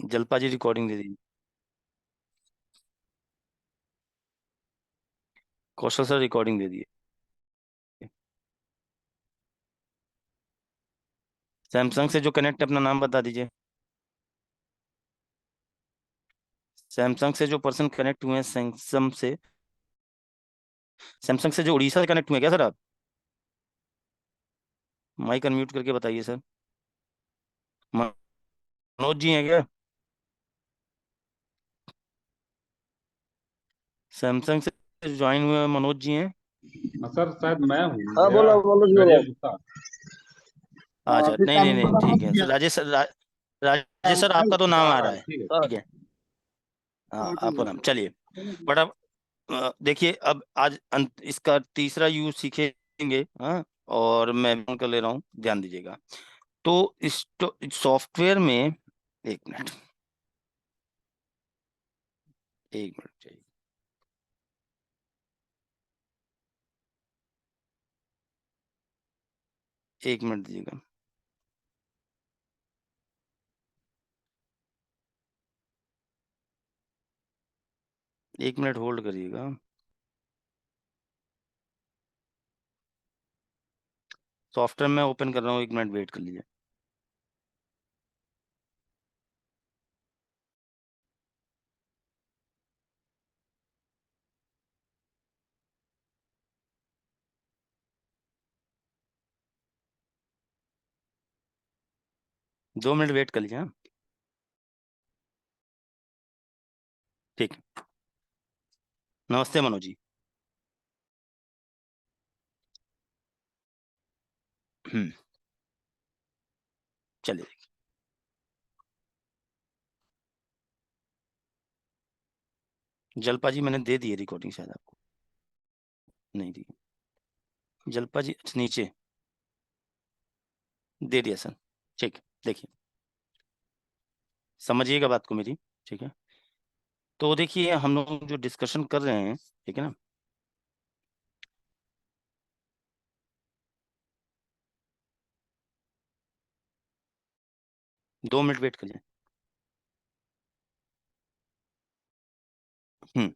जलपा जी recording दे दीजिए। कौशल sir recording दे दिए। Samsung से जो कनेक्ट, अपना नाम बता दीजिए। सैमसंग से जो पर्सन कनेक्ट हुए हैं, सैमसंग से जो उड़ीसा से कनेक्ट हुए हैं क्या सर आप? माइक अनम्यूट करके बताइए सर। मनोज जी हैं क्या? सैमसंग से ज्वाइन हुए हैं मनोज जी हैं? सर शायद मैं हूँ हाँ भैया। बोलो बोलो जी बोलो। राजेश गुप्ता। अच्छा, फिर नहीं काम नहीं नहीं, ठीक है सर। राजेश सर आपका तो नाम आ आ रहा रहा है, है। ठीक है। हाँ ठीक है। हाँ, ठीक आपका है। नाम चलिए। बट अब देखिए, अब आज इसका तीसरा यूज सीखेंगे। हाँ, और मैं on कर ले रहा हूँ, ध्यान दीजिएगा। तो इस सॉफ्टवेयर में, एक मिनट, एक मिनट चाहिए। एक मिनट दीजिएगा। एक मिनट होल्ड करिएगा। सॉफ्टवेयर मैं ओपन कर रहा हूँ, एक मिनट वेट कर लीजिए। दो मिनट वेट कर लीजिए। हाँ, ठीक है। नमस्ते मनोज जी। चलिए। जलपा जी मैंने दे दी है रिकॉर्डिंग, शायद आपको नहीं दी। जलपा जी, अच्छा, नीचे दे दिया सर। ठीक है, देखिए, समझिएगा बात को मेरी। ठीक है, तो देखिए हम लोग जो डिस्कशन कर रहे हैं, ठीक है ना। दो मिनट वेट करिए। हम्म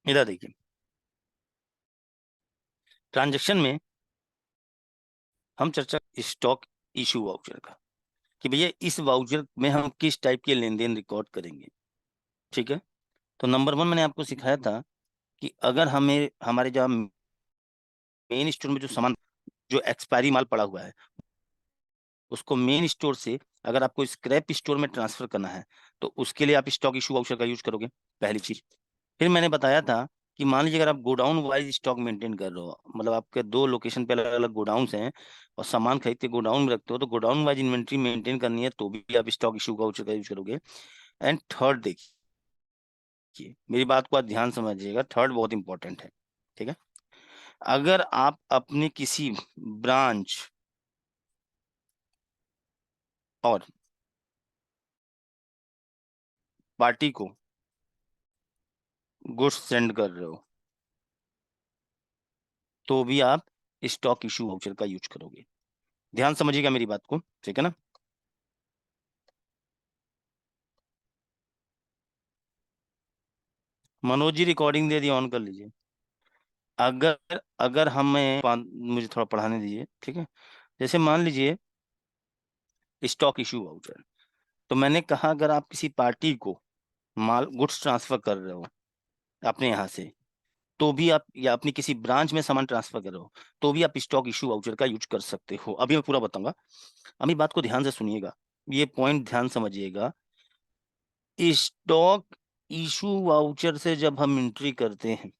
इधर देखिए, ट्रांजेक्शन में हम चर्चा स्टॉक इशू वाउचर का, कि भैया इस वाउचर में हम किस टाइप के लेन देन रिकॉर्ड करेंगे। ठीक है, तो नंबर वन मैंने आपको सिखाया था कि अगर हमें हमारे जहाँ मेन स्टोर में जो सामान, जो एक्सपायरी माल पड़ा हुआ है, उसको मेन स्टोर से अगर आपको स्क्रैप स्टोर में ट्रांसफर करना है, तो उसके लिए आप स्टॉक इशू वाउचर का यूज करोगे, पहली चीज। फिर मैंने बताया था कि मान लीजिए अगर आप गोडाउन वाइज स्टॉक मेंटेन कर रहे हो, मतलब आपके दो लोकेशन पे अलग अलग गोडाउन हैं, और सामान खरीद के गोडाउन में रखते हो, तो गोडाउन वाइज इन्वेंट्री मेंटेन करनी है, तो भी आप स्टॉक इशू वाउचर का यूज करोगे। एंड थर्ड, देखिए, मेरी बात को आप ध्यान समझिएगा, थर्ड बहुत इंपॉर्टेंट है। ठीक है, अगर आप अपने किसी ब्रांच और पार्टी को गुड्स सेंड कर रहे हो, तो भी आप स्टॉक इशू वाउचर का यूज करोगे। ध्यान समझिएगा मेरी बात को, ठीक है ना। Manoj ji recording they the, on कर लीजिए। अगर अगर हमें मुझे थोड़ा पढ़ाने दीजिए, ठीक है। जैसे मान लीजिए स्टॉक इशू वाउचर, तो मैंने कहा अगर आप किसी पार्टी को माल गुड्स ट्रांसफर कर रहे हो अपने यहाँ से, तो भी आप, या अपनी किसी ब्रांच में सामान ट्रांसफर कर रहे हो, तो भी आप स्टॉक इशू वाउचर का यूज कर सकते हो। अभी मैं पूरा बताऊंगा, अभी बात को ध्यान से सुनिएगा, ये पॉइंट ध्यान समझिएगा। स्टॉक इशू वाउचर से जब हम एंट्री करते हैं,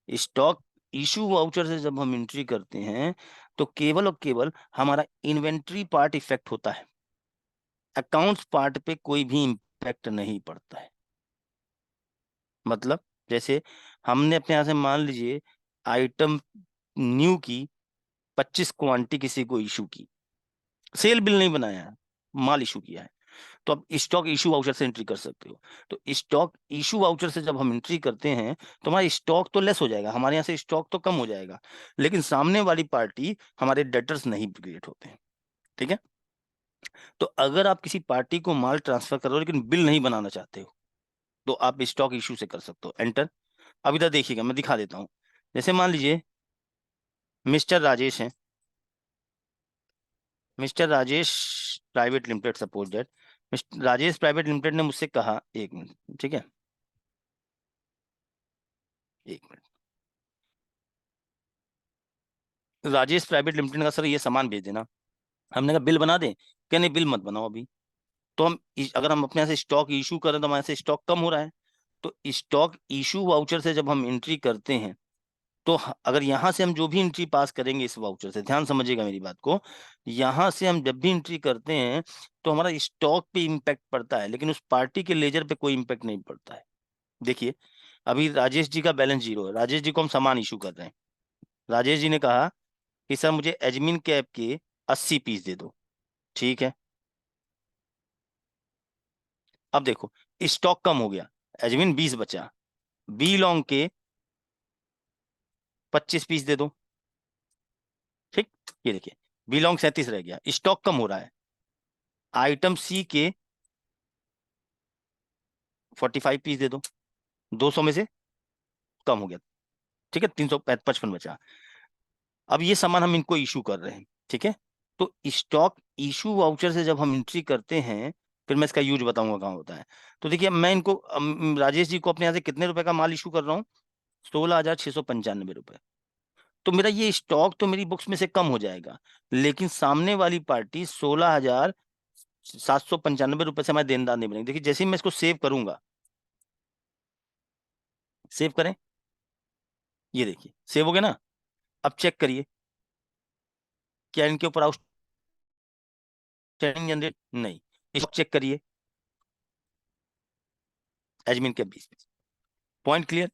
स्टॉक इशू वाउचर से जब हम एंट्री करते हैं, तो केवल और केवल हमारा इन्वेंट्री पार्ट इफेक्ट होता है, अकाउंट्स पार्ट पे कोई भी इम्पैक्ट नहीं पड़ता है। मतलब जैसे हमने अपने यहाँ से मान लीजिए आइटम न्यू की 25 क्वांटिटी किसी को इशू की, सेल बिल नहीं बनाया है, माल इशू किया है, तो आप स्टॉक इशू वाउचर से एंट्री कर सकते हो। तो स्टॉक इशू वाउचर से जब हम एंट्री करते हैं तो हमारा स्टॉक तो लेस हो जाएगा, हमारे यहाँ से स्टॉक तो कम हो जाएगा, लेकिन सामने वाली पार्टी हमारे डेटर्स नहीं क्रिएट होते हैं। ठीक है, तो अगर आप किसी पार्टी को माल ट्रांसफर करो लेकिन बिल नहीं बनाना चाहते हो तो आप स्टॉक इशू से कर सकते हो एंटर। अब इधर देखिएगा, मैं दिखा देता हूँ। जैसे मान लीजिए मिस्टर राजेश हैं, mister Rajesh private limited, suppose that mister Rajesh private limited ने मुझसे कहा, एक मिनट, ठीक है, एक मिनट, राजेश प्राइवेट लिमिटेड का सर ये सामान भेज देना। हमने कहा बिल बना दें, क्या नहीं बिल मत बनाओ अभी। तो हम अगर हम अपने यहाँ से स्टॉक इशू करें तो हमारे से स्टॉक कम हो रहा है। तो स्टॉक इशू वाउचर से जब हम एंट्री करते हैं तो अगर यहाँ से हम जो भी एंट्री पास करेंगे इस वाउचर से, ध्यान समझिएगा मेरी बात को, यहाँ से हम जब भी एंट्री करते हैं तो हमारा स्टॉक पे इम्पैक्ट पड़ता है लेकिन उस पार्टी के लेजर पे कोई इम्पैक्ट नहीं पड़ता है। देखिए अभी राजेश जी का बैलेंस 0 है, राजेश जी को हम सामान इशू कर रहे हैं। राजेश जी ने कहा कि सर मुझे एडमिन कैप के 80 पीस दे दो। ठीक है, अब देखो स्टॉक कम हो गया, एडमिन 20 बचा, बी लॉन्ग के 25 पीस दे दो। ठीक, ये देखिए बी लॉन्ग 37 रह गया, स्टॉक कम हो रहा है। आइटम सी के 45 पीस दे दो, 200 में से कम हो गया। ठीक है, 355 बचा। अब ये सामान हम इनको इशू कर रहे हैं। ठीक है, तो स्टॉक इशू वाउचर से जब हम एंट्री करते हैं, फिर मैं इसका यूज बताऊंगा कहाँ होता है। तो देखिए मैं इनको राजेश जी को अपने यहाँ से कितने रुपए का माल इशू कर रहा हूँ, 16,695 रुपए। तो मेरा ये स्टॉक तो मेरी बुक्स में से कम हो जाएगा, लेकिन सामने वाली पार्टी 16,795 रुपए से हमारे देनदार नहीं बनेंगे। देखिए जैसे ही मैं इसको सेव करूंगा, सेव करें, ये देखिए सेव हो गया ना। अब चेक करिए क्या इनके ऊपर आउटस्टैंडिंग जनरेट नहीं, इसको चेक करिए एडमिन के 20 पीस। Point clear.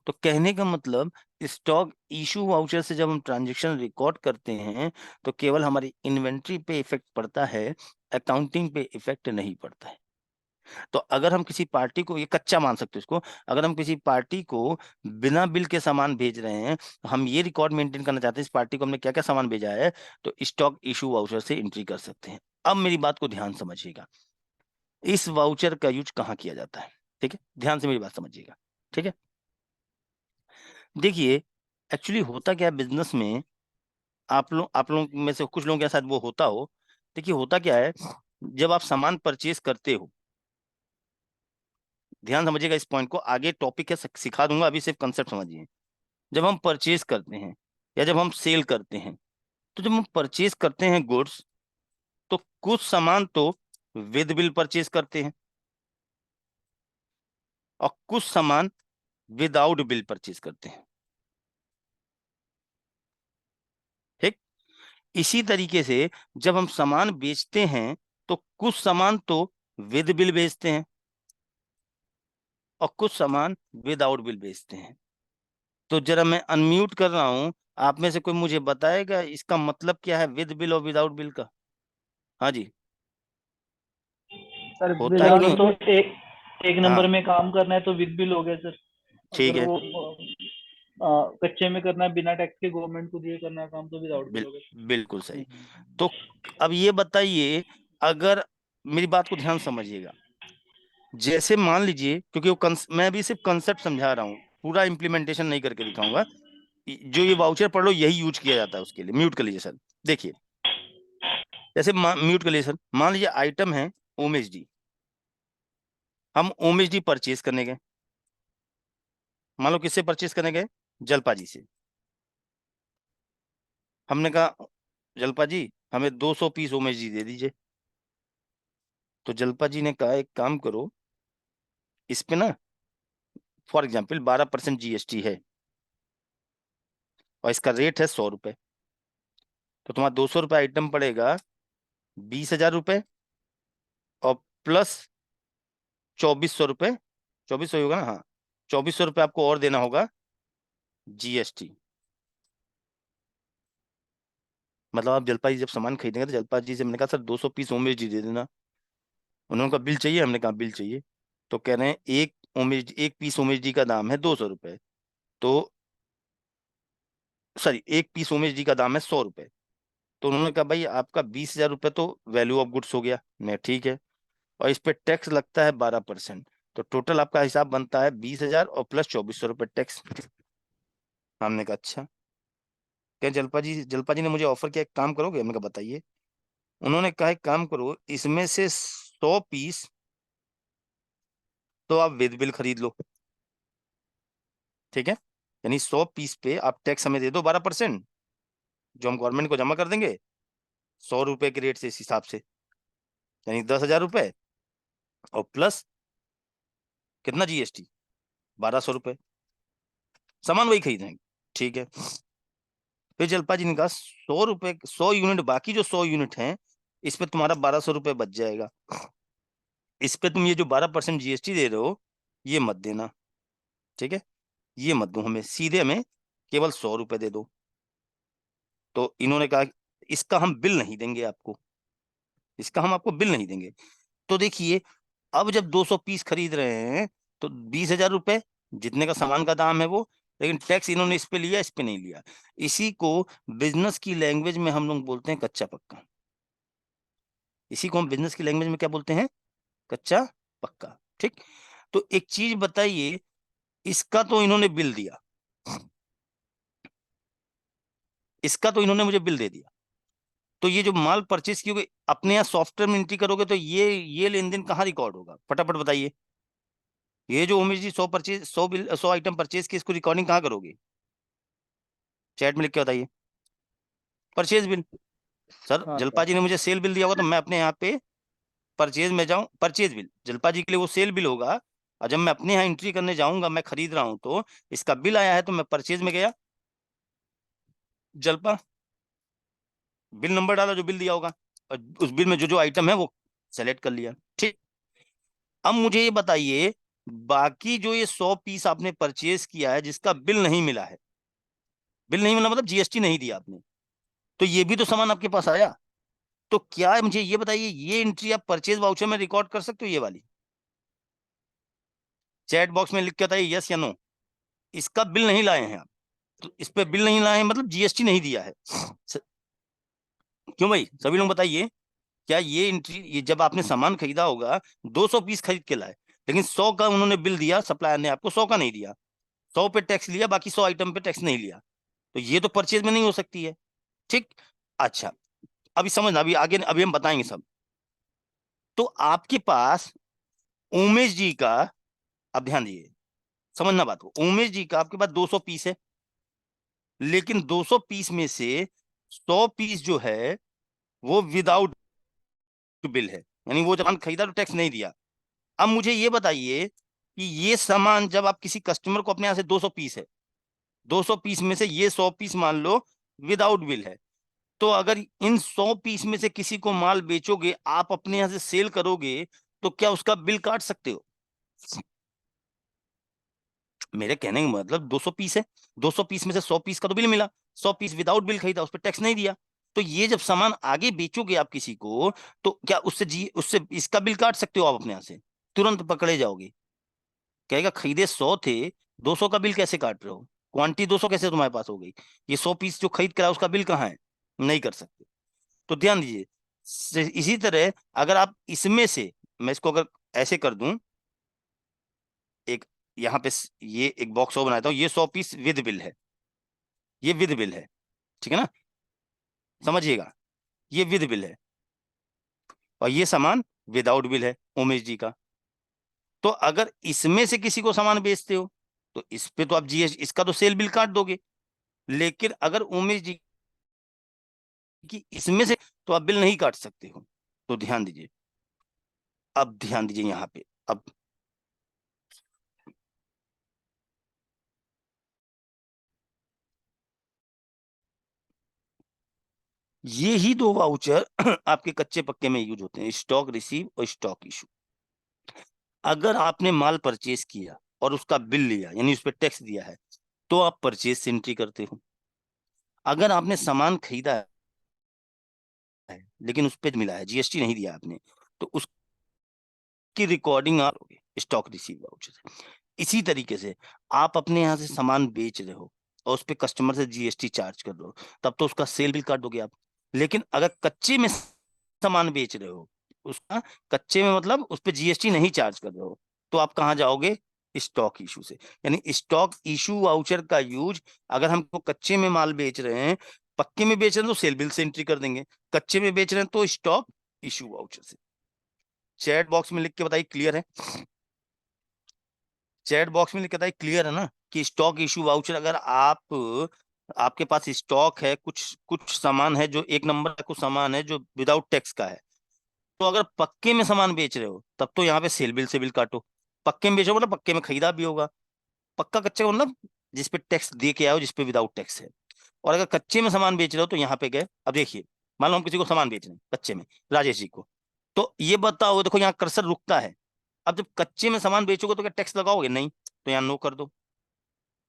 तो कहने का मतलब स्टॉक इशू वाउचर से जब हम ट्रांजेक्शन रिकॉर्ड करते हैं तो केवल हमारी इन्वेंट्री पे इफेक्ट पड़ता है, अकाउंटिंग पे इफेक्ट नहीं पड़ता है। तो अगर हम किसी पार्टी को, ये कच्चा मान सकते हो इसको, अगर हम किसी पार्टी को बिना बिल के सामान भेज रहे हैं, हम ये रिकॉर्ड मेंटेन करना चाहते हैं इस पार्टी को हमने क्या क्या सामान भेजा है, तो स्टॉक इशू वाउचर से एंट्री कर सकते हैं। अब मेरी बात को ध्यान समझिएगा, इस वाउचर का यूज कहाँ किया जाता है। ठीक है, ध्यान से मेरी बात समझिएगा। ठीक है, देखिए एक्चुअली होता क्या है बिजनेस में, आप लोग में से कुछ लोगों के साथ वो होता हो। देखिए होता क्या है, जब आप सामान परचेज करते हो, ध्यान समझिएगा इस पॉइंट को, आगे टॉपिक है सिखा दूंगा, अभी सिर्फ कंसेप्ट समझिए। जब हम परचेज करते हैं या जब हम सेल करते हैं, तो जब हम परचेज करते हैं गुड्स, तो कुछ सामान तो विद बिल परचेज करते हैं और कुछ सामान विदाउट बिल परचेज करते हैं। ठीक, इसी तरीके से जब हम सामान बेचते हैं तो कुछ सामान तो विद बिल बेचते हैं और कुछ सामान विदाउट बिल बेचते हैं। तो जरा मैं अनम्यूट कर रहा हूं, आप में से कोई मुझे बताएगा इसका मतलब क्या है विद बिल और विदाउट बिल का। हाँ जी, सर होता है कि विदाउट नहीं। तो एक नंबर हाँ में काम करना है तो विद बिल हो गया सर। ठीक अगर है, वो कच्चे में करना है, बिना टैक्स के गवर्नमेंट को दिए करना है काम, तो विदाउट बिल बिल, हो गया। बिल्कुल सही। तो अब ये बताइए, अगर मेरी बात को ध्यान समझिएगा, जैसे मान लीजिए, क्योंकि मैं अभी सिर्फ कंसेप्ट समझा रहा हूँ, पूरा इंप्लीमेंटेशन नहीं करके दिखाऊंगा। जो ये वाउचर पढ़ लो यही यूज किया जाता है उसके लिए। म्यूट कर लीजिए सर। देखिए जैसे म्यूट कर लीजिए सर, मान लीजिए आइटम है ओमेज डी, हम ओमेज डी परचेज करने गए, मान लो किससे परचेज करने गए, जलपा जी से। हमने कहा जलपा जी हमें 200 पीस ओमेज डी दे दीजिए। तो जलपा जी ने कहा एक काम करो, इस पे ना फॉर एग्जाम्पल 12% जीएसटी है और इसका रेट है 100 रुपए, तो तुम्हारा 200 रुपये आइटम पड़ेगा 20,000 रुपए और प्लस 2,400 रुपये, 2,400 होगा ना, हाँ 2,400 रुपये आपको और देना होगा जीएसटी। मतलब आप जलपा जी जब सामान खरीदेंगे तो जलपा जी से मैंने कहा सर 200 पीस ओमेश जी दे देना। उन्होंने कहा बिल चाहिए, हमने कहा बिल चाहिए। तो कह रहे हैं एक पीस ओमेश जी का दाम है 200 रुपए। तो सॉरी, एक पीस उमेश जी का दाम है 100 रुपए। तो उन्होंने कहा भाई आपका 20,000 रुपये तो वैल्यू ऑफ गुड्स हो गया। मैं ठीक है, और इस पे टैक्स लगता है 12%। तो टोटल आपका हिसाब बनता है 20,000 और प्लस 2,400 रुपये टैक्स। हमने कहा अच्छा। क्या जलपा जी ने मुझे ऑफर किया एक काम करोगे, हमने कहा बताइए। उन्होंने कहा एक काम करो, इसमें से 100 पीस तो आप विद बिल खरीद लो। ठीक है, यानी 100 पीस पे आप टैक्स हमें दे दो 12%, जो हम गवर्नमेंट को जमा कर देंगे 100 रुपए के रेट से, इस हिसाब से, यानी 10,000 रुपए और प्लस कितना जीएसटी, 1,200 रुपए। सामान वही खरीदेंगे। ठीक है, फिर जलपा जी ने कहा 100 रुपए, 100 यूनिट, बाकी जो 100 यूनिट हैं इस पे तुम्हारा 1,200 रुपये बच जाएगा। इस पे तुम ये जो 12% जीएसटी दे रहे हो ये मत देना। ठीक है, ये मत दो हमें, सीधे हमें केवल 100 रुपये दे दो। तो इन्होंने कहा इसका हम बिल नहीं देंगे आपको, इसका हम आपको बिल नहीं देंगे। तो देखिए, अब जब 200 पीस खरीद रहे हैं तो 20,000 रुपए जितने का सामान का दाम है वो, लेकिन टैक्स इन्होंने इस पे लिया, इस पे नहीं लिया। इसी को बिजनेस की लैंग्वेज में हम लोग बोलते हैं कच्चा पक्का। इसी को हम बिजनेस की लैंग्वेज में क्या बोलते हैं, कच्चा पक्का। ठीक, तो एक चीज बताइए, इसका तो इन्होंने बिल दिया, इसका तो इन्होंने मुझे बिल दे दिया। तो ये जो माल परचेज की होगी अपने यहाँ सॉफ्टवेयर में एंट्री करोगे तो ये लेन देन कहाँ रिकॉर्ड होगा, फटाफट बताइए। ये जो उमेश जी 100 आइटम परचेज की, इसको रिकॉर्डिंग कहाँ करोगे, चैट में लिख के बताइए। Purchase bill. सर हाँ जलपा सर। जी ने मुझे सेल बिल दिया होगा तो मैं अपने यहाँ पे परचेज में जाऊं, परचेज बिल जलपा जी के लिए वो सेल बिल होगा। और जब मैं अपने यहाँ एंट्री करने जाऊंगा, मैं खरीद रहा हूं तो इसका बिल आया है तो मैं परचेज में गया, जलपा बिल नंबर डाला जो बिल दिया होगा, और उस बिल में जो जो आइटम है वो सेलेक्ट कर लिया। ठीक, अब मुझे ये बताइए, बाकी जो ये 100 पीस आपने परचेज किया है जिसका बिल नहीं मिला है, बिल नहीं मिला मतलब जीएसटी नहीं दिया आपने, तो ये भी तो सामान आपके पास आया। तो क्या मुझे ये बताइए, ये एंट्री आप परचेज वाउचर में रिकॉर्ड कर सकते हो, ये वाली चैट बॉक्स में लिख के बताइए यस या नो। इसका बिल नहीं लाए हैं आप, तो इस पे बिल नहीं लाए हैं मतलब जीएसटी नहीं दिया है। क्यों भाई, सभी लोग बताइए, क्या ये एंट्री, ये जब आपने सामान खरीदा होगा 200 पीस खरीद के लाए, लेकिन 100 का उन्होंने बिल दिया, सप्लायर ने आपको 100 का नहीं दिया, 100 पे टैक्स लिया, बाकी 100 आइटम पे टैक्स नहीं लिया, तो ये तो परचेज में नहीं हो सकती है। ठीक, अच्छा, अभी समझना, अभी आगे अभी हम बताएंगे सब। तो आपके पास उमेश जी का, अब ध्यान दीजिए, समझना बात को, उमेश जी का आपके पास 200 पीस है, लेकिन 200 पीस में से 100 पीस जो है वो विदाउट बिल है, यानी वो जब खरीदा तो टैक्स नहीं दिया। अब मुझे ये बताइए कि ये सामान जब आप किसी कस्टमर को, अपने यहाँ से 200 पीस है, 200 पीस में से ये 100 पीस मान लो विदाउट बिल है, तो अगर इन 100 पीस में से किसी को माल बेचोगे, आप अपने यहाँ से सेल करोगे, तो क्या उसका बिल काट सकते हो। मेरे कहने का मतलब 200 पीस है, 200 पीस में से 100 पीस का तो बिल मिला, 100 पीस विदाउट बिल खरीदा, उस पर टैक्स नहीं दिया। तो ये जब सामान आगे बेचोगे आप किसी को, तो क्या उससे इसका बिल काट सकते हो आप अपने यहाँ से, तुरंत पकड़े जाओगे। कहेगा खरीदे 100 थे, 200 का बिल कैसे काट रहे हो, क्वांटिटी 200 कैसे तुम्हारे पास हो गई, ये 100 पीस जो खरीद कर आया उसका बिल कहाँ है, नहीं कर सकते। तो ध्यान दीजिए, इसी तरह अगर आप इसमें से, मैं इसको अगर ऐसे कर दूं, एक यहाँ पे ये एक बॉक्स और बनाता हूँ, ये 100 पीस विद बिल है, ये विद बिल है, ठीक है ना, समझिएगा, ये विद बिल है, और ये सामान विदाउट बिल है उमेश जी का। तो अगर इसमें से किसी को सामान बेचते हो तो इस पे तो आप जीएस, इसका तो सेल बिल काट दोगे, लेकिन अगर उमेश जी की इसमें से, तो आप बिल नहीं काट सकते हो। तो ध्यान दीजिए, अब ध्यान दीजिए यहाँ पे, अब ये ही दो वाउचर आपके कच्चे पक्के में यूज होते हैं, स्टॉक रिसीव और स्टॉक इशू। अगर आपने माल परचेज किया और उसका बिल लिया, यानी उस पर टैक्स दिया है, तो आप परचेज से एंट्री करते हो। अगर आपने सामान खरीदा है है, लेकिन उस पे मिला है, जीएसटी नहीं दिया आपने, तो उसकी रिकॉर्डिंग आप लोगे स्टॉक रिसीव वाउचर से। इसी तरीके से आप अपने यहाँ से सामान बेच रहे हो और उस पे कस्टमर से जीएसटी चार्ज कर रहे हो, तब तो उसका सेल बिल काट दोगे आप। लेकिन अगर कच्चे में सामान बेच रहे हो, उसका कच्चे में मतलब उस पे जीएसटी नहीं चार्ज कर रहे हो, तो आप कहाँ जाओगे? स्टॉक इशू से। यानी स्टॉक इशू वाउचर का यूज, अगर हमको कच्चे में माल बेच रहे हैं, पक्के में बेच रहे हैं तो सेल बिल से एंट्री कर देंगे, कच्चे में बेच रहे हैं तो स्टॉक इशू वाउचर से। चैट बॉक्स में लिख के बताइए, क्लियर है? चैट बॉक्स में लिख के बताइए, क्लियर है ना कि स्टॉक इशू वाउचर, अगर आपके पास स्टॉक है, कुछ कुछ सामान है जो एक नंबर का, कुछ सामान है जो विदाउट टैक्स का है, तो अगर पक्के में सामान बेच रहे हो तब तो यहाँ पे सेल बिल से बिल काटो। पक्के में बेचो मतलब पक्के में खरीदा भी होगा, पक्का कच्चे का मतलब जिसपे टैक्स दे के आओ, जिसपे विदाउट टैक्स है। और अगर कच्चे में सामान बेच रहे हो तो यहाँ पे गए, अब देखिए, मान लो हम किसी को सामान बेच रहे हैं कच्चे में, राजेश जी को, तो ये बताओ, देखो यहाँ कर्सर रुकता है। अब जब कच्चे में सामान बेचोगे तो क्या टैक्स लगाओगे? नहीं, तो यहाँ नो कर दो,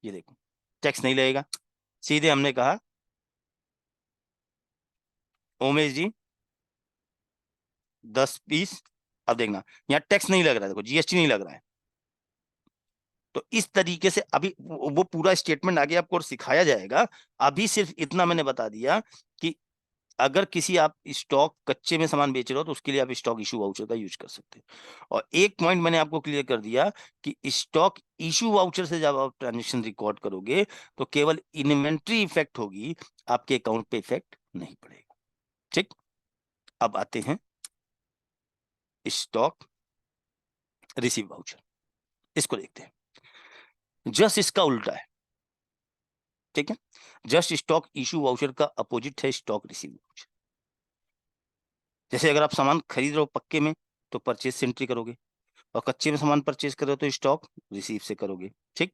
ये देखो टैक्स नहीं लगेगा। सीधे हमने कहा उमेश जी 10 पीस, अब देखना यहाँ टैक्स नहीं लग रहा है, देखो जीएसटी नहीं लग रहा है। तो इस तरीके से अभी वो पूरा स्टेटमेंट आगे आपको और सिखाया जाएगा। अभी सिर्फ इतना मैंने बता दिया कि अगर किसी आप स्टॉक कच्चे में सामान बेच रहे हो तो उसके लिए आप स्टॉक इशू वाउचर का यूज कर सकते हो। और एक पॉइंट मैंने आपको क्लियर कर दिया कि स्टॉक इशू वाउचर से जब आप ट्रांजेक्शन रिकॉर्ड करोगे तो केवल इन्वेंट्री इफेक्ट होगी, आपके अकाउंट पे इफेक्ट नहीं पड़ेगा। ठीक, अब आते हैं स्टॉक रिसीव वाउचर, इसको देखते हैं। जस्ट इसका उल्टा है, ठीक है? जस्ट स्टॉक इशू वाउचर का अपोजिट है स्टॉक रिसीव वाउचर। जैसे अगर आप सामान खरीद रहे हो पक्के में तो परचेज से एंट्री करोगे, और कच्चे में सामान परचेज कर रहे हो तो स्टॉक रिसीव से करोगे। ठीक,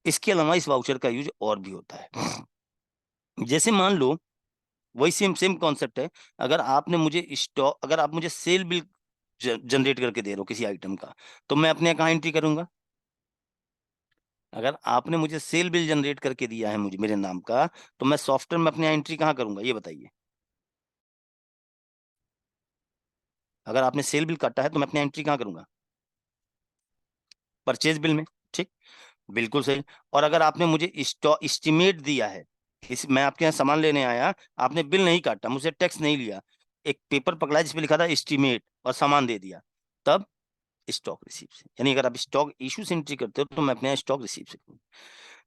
इसके अलावा इस वाउचर का यूज और भी होता है। जैसे मान लो, वही सेम सेम कॉन्सेप्ट है, अगर आपने मुझे स्टॉक, अगर आप मुझे सेल बिल जनरेट करके दे रहे हो किसी आइटम का, तो मैं अपने यहाँ कहाँ एंट्री करूंगा? अगर आपने मुझे सेल बिल जनरेट करके दिया है मुझे मेरे नाम का, तो मैं सॉफ्टवेयर में अपने यहाँ एंट्री कहाँ करूंगा, ये बताइए। अगर आपने सेल बिल काटा है तो मैं अपने एंट्री कहाँ करूंगा? परचेज बिल में। ठीक, बिल्कुल सही। और अगर आपने मुझे स्टॉक एस्टिमेट दिया है, इस मैं आपके यहाँ सामान लेने आया, आपने बिल नहीं काटा, मुझसे टैक्स नहीं लिया, एक पेपर पकड़ा जिसपे लिखा था एस्टिमेट और सामान दे दिया, तब स्टॉक रिसीव से। यानी अगर आप स्टॉक इशू से एंट्री करते हो तो मैं अपने यहाँ स्टॉक रिसीव से करूँ।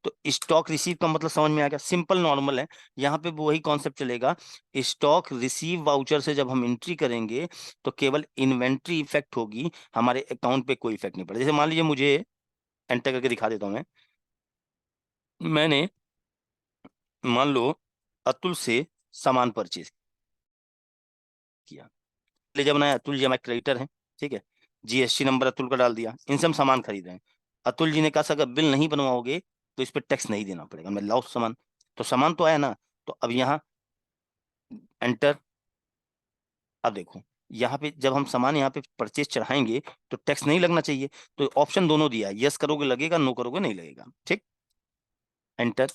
तो स्टॉक रिसीव का मतलब समझ में आ गया, सिंपल नॉर्मल है। यहाँ पे वही कॉन्सेप्ट चलेगा। स्टॉक रिसीव वाउचर से जब हम एंट्री करेंगे तो केवल इन्वेंट्री इफेक्ट होगी, हमारे अकाउंट पे कोई इफेक्ट नहीं पड़ेगा। जैसे मान लीजिए, मुझे एंटर करके दिखा देता हूँ मैं, मैंने मान लो अतुल से सामान परचेज किया, लेजर बनाया, अतुल जी हमारे क्रेडिटर हैं, ठीक है, जीएसटी नंबर अतुल का डाल दिया, इनसे हम सामान खरीद रहे हैं। अतुल जी ने कहा, अगर बिल नहीं बनवाओगे तो इस पर टैक्स नहीं देना पड़ेगा, मैं लाओ सामान। तो सामान तो आया ना, तो अब यहाँ एंटर। अब देखो, यहाँ पे जब हम सामान यहाँ पे परचेज चढ़ाएंगे तो टैक्स नहीं लगना चाहिए, तो ऑप्शन दोनों दिया है, यस करोगे लगेगा, नो करोगे नहीं लगेगा। ठीक, एंटर।